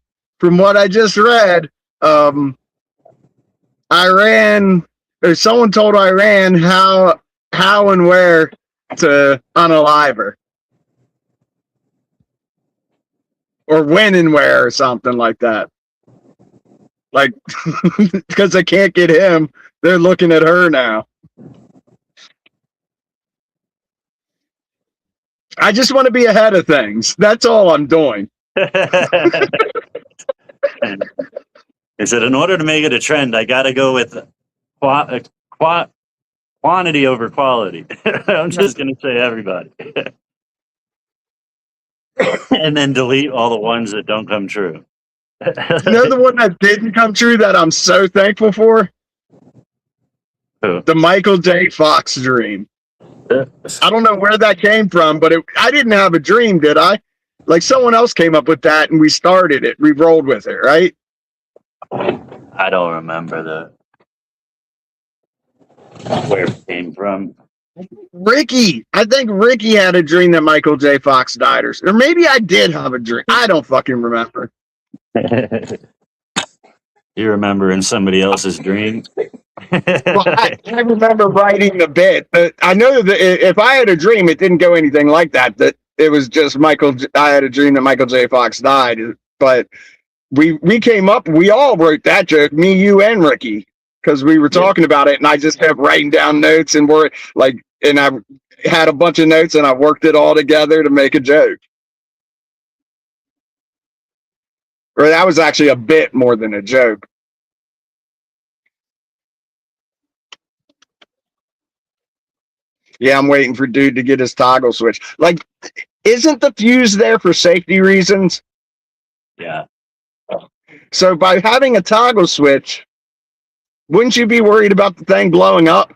Speaker 3: Iran or someone told Iran how and where to unalive her. Or when and where or something like that. Like because they can't get him, they're looking at her now. I just want to be ahead of things. That's all I'm doing.
Speaker 5: He said, in order to make it a trend, I got to go with quantity over quality. I'm just going to say everybody. And then delete all the ones that don't come true.
Speaker 3: You know the one that didn't come true that I'm so thankful for?
Speaker 5: Who?
Speaker 3: The Michael J. Fox dream. I don't know where that came from, but I didn't have a dream, did I? Like someone else came up with that and we started it. We rolled with it, right?
Speaker 5: I don't remember where it came from.
Speaker 3: Ricky. I think Ricky had a dream that Michael J. Fox died, or maybe I did have a dream. I don't fucking remember.
Speaker 5: You remember in somebody else's dream?
Speaker 3: Well, I remember writing the bit, but I know that if I had a dream, it didn't go anything like that. That it was just Michael. I had a dream that Michael J. Fox died, but we came up. We all wrote that joke, me, you, and Ricky, because we were talking about it, and I just kept writing down notes and were like, and I had a bunch of notes, and I worked it all together to make a joke. Or that was actually a bit more than a joke. Yeah, I'm waiting for dude to get his toggle switch. Like, isn't the fuse there for safety reasons?
Speaker 5: Yeah.
Speaker 3: So by having a toggle switch, wouldn't you be worried about the thing blowing up?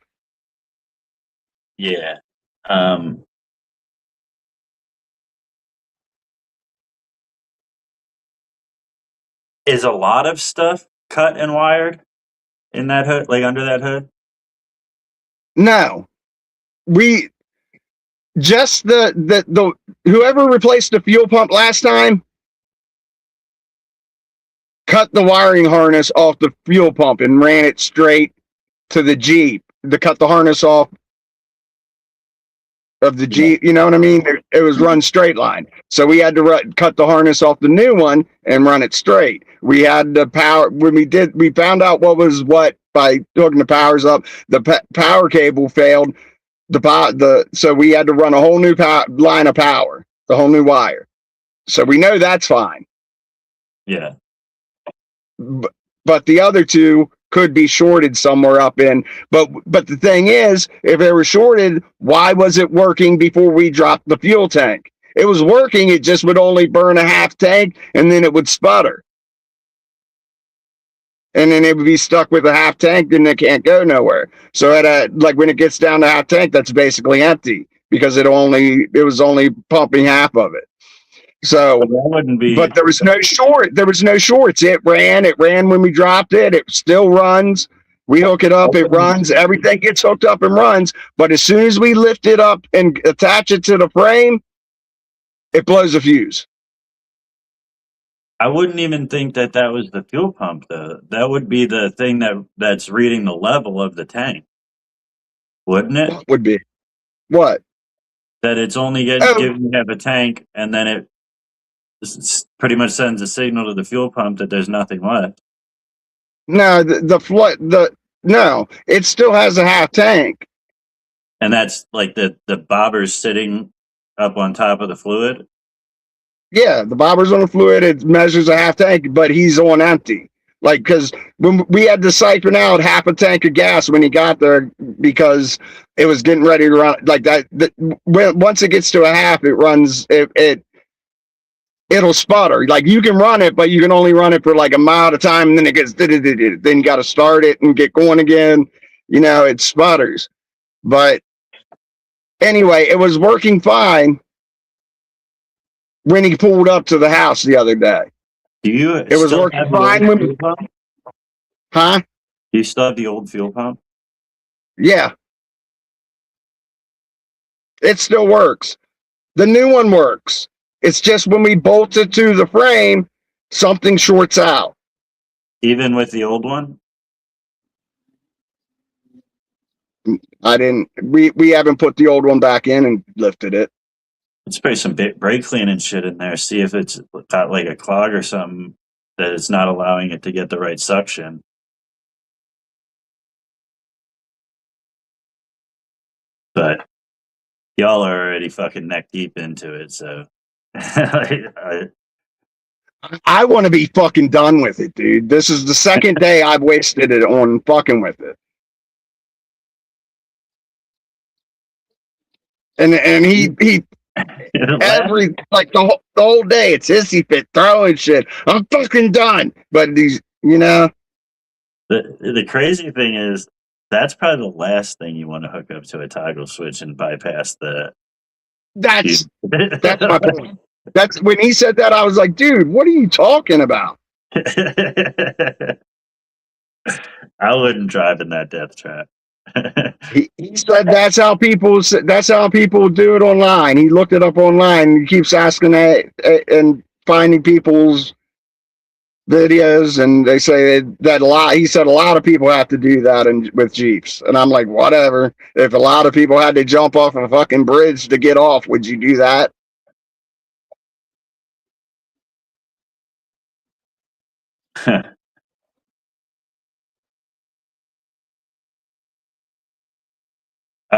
Speaker 5: Yeah. Is a lot of stuff cut and wired in that hood, like under that hood?
Speaker 3: No. We just the whoever replaced the fuel pump last time cut the wiring harness off the fuel pump and ran it straight to the Jeep to cut the harness off of the Jeep. You know what I mean? It was run straight line. So we had to cut the harness off the new one and run it straight. We had the power when we found out what was what by hooking the powers up. The power cable failed. So we had to run a whole new line of power, the whole new wire. So we know that's fine.
Speaker 5: Yeah.
Speaker 3: But the other two could be shorted somewhere up in. But the thing is, if they were shorted, why was it working before we dropped the fuel tank? It was working. It just would only burn a half tank, and then it would sputter. And then it would be stuck with a half tank, and it can't go nowhere. So like when it gets down to half tank, that's basically empty because it was only pumping half of it. So
Speaker 5: But that wouldn't be.
Speaker 3: but there was no short. There was no shorts. It ran when we dropped it. It still runs. We hook it up, it runs. Everything gets hooked up and runs. But as soon as we lift it up and attach it to the frame, it blows a fuse.
Speaker 5: I wouldn't even think that was the fuel pump, though. That would be the thing that's reading the level of the tank, wouldn't it?
Speaker 3: What would be? What?
Speaker 5: That it's only giving you half a tank, and then it pretty much sends a signal to the fuel pump that there's nothing left.
Speaker 3: No, no, it still has a half tank.
Speaker 5: And that's like the bobber's sitting up on top of the fluid.
Speaker 3: Yeah, the bobber's on the fluid. It measures a half tank, but he's on empty. Like, because when we had to siphon out half a tank of gas when he got there because it was getting ready to run like that. Once it gets to a half, it runs. It'll sputter. Like you can run it, but you can only run it for like a mile at a time, and then it gets. Then you got to start it and get going again. You know, it sputters. But anyway, it was working fine when he pulled up to the house the other day.
Speaker 5: It
Speaker 3: was working fine when. Huh?
Speaker 5: Do you still have the old fuel pump?
Speaker 3: Yeah. It still works. The new one works. It's just when we bolt it to the frame, something shorts out.
Speaker 5: Even with the old one?
Speaker 3: We haven't put the old one back in and lifted it.
Speaker 5: Let's spray some brake cleaning shit in there. See if it's got like a clog or something that it's not allowing it to get the right suction. But y'all are already fucking neck deep into it, so
Speaker 3: I want to be fucking done with it, dude. This is the second day I've wasted it on fucking with it. And he every like the whole day it's hissy fit throwing shit. I'm fucking done. But these, you know,
Speaker 5: the crazy thing is that's probably the last thing you want to hook up to a toggle switch and bypass the.
Speaker 3: that's my point. That's when he said that I was like, dude, what are you talking about?
Speaker 5: I wouldn't drive in that death trap.
Speaker 3: He said that's how people do it online. He looked it up online. He keeps asking that and finding people's videos, and they say that a lot. He said a lot of people have to do that with Jeeps, and I'm like, whatever. If a lot of people had to jump off a fucking bridge to get off, would you do that?
Speaker 5: I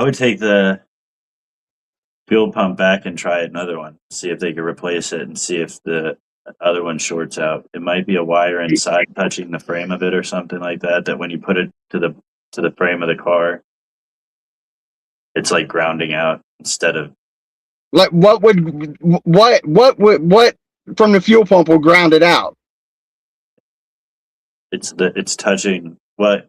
Speaker 5: would take the fuel pump back and try another one. See if they could replace it and see if the other one shorts out. It might be a wire inside touching the frame of it or something like that. That when you put it to the frame of the car, it's like grounding out instead of.
Speaker 3: Like what from the fuel pump will ground it out?
Speaker 5: It's touching what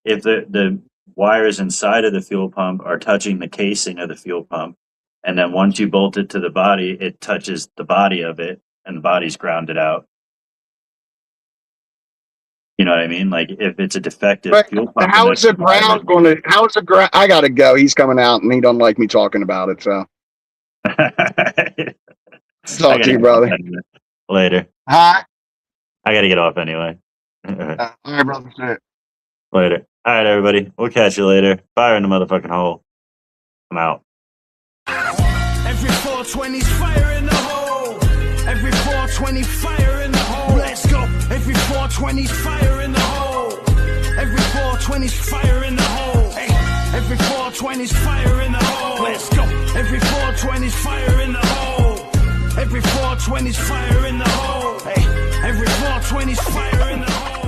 Speaker 5: if the wires inside of the fuel pump are touching the casing of the fuel pump, and then once you bolt it to the body, it touches the body of it, and the body's grounded out. You know what I mean? Like if it's a defective fuel pump.
Speaker 3: How is the ground going to? How is the ground? I gotta go. He's coming out, and he doesn't like me talking about it. So talk to you, brother.
Speaker 5: Later.
Speaker 3: Hi.
Speaker 5: I gotta get off anyway.
Speaker 3: All right, brother. Shit.
Speaker 5: Later. All right, everybody. We'll catch you later. Fire in the motherfucking hole. I'm out.
Speaker 1: Every 420's fire in the hole. Every 420 fire in the hole. Let's go. Every 420's fire in the hole. Every 420's fire in the hole. Hey. Every 420's fire in the hole. Let's go. Every 420's fire in the hole. Every 420's fire in the hole. Hey. Every 420's fire in the hole.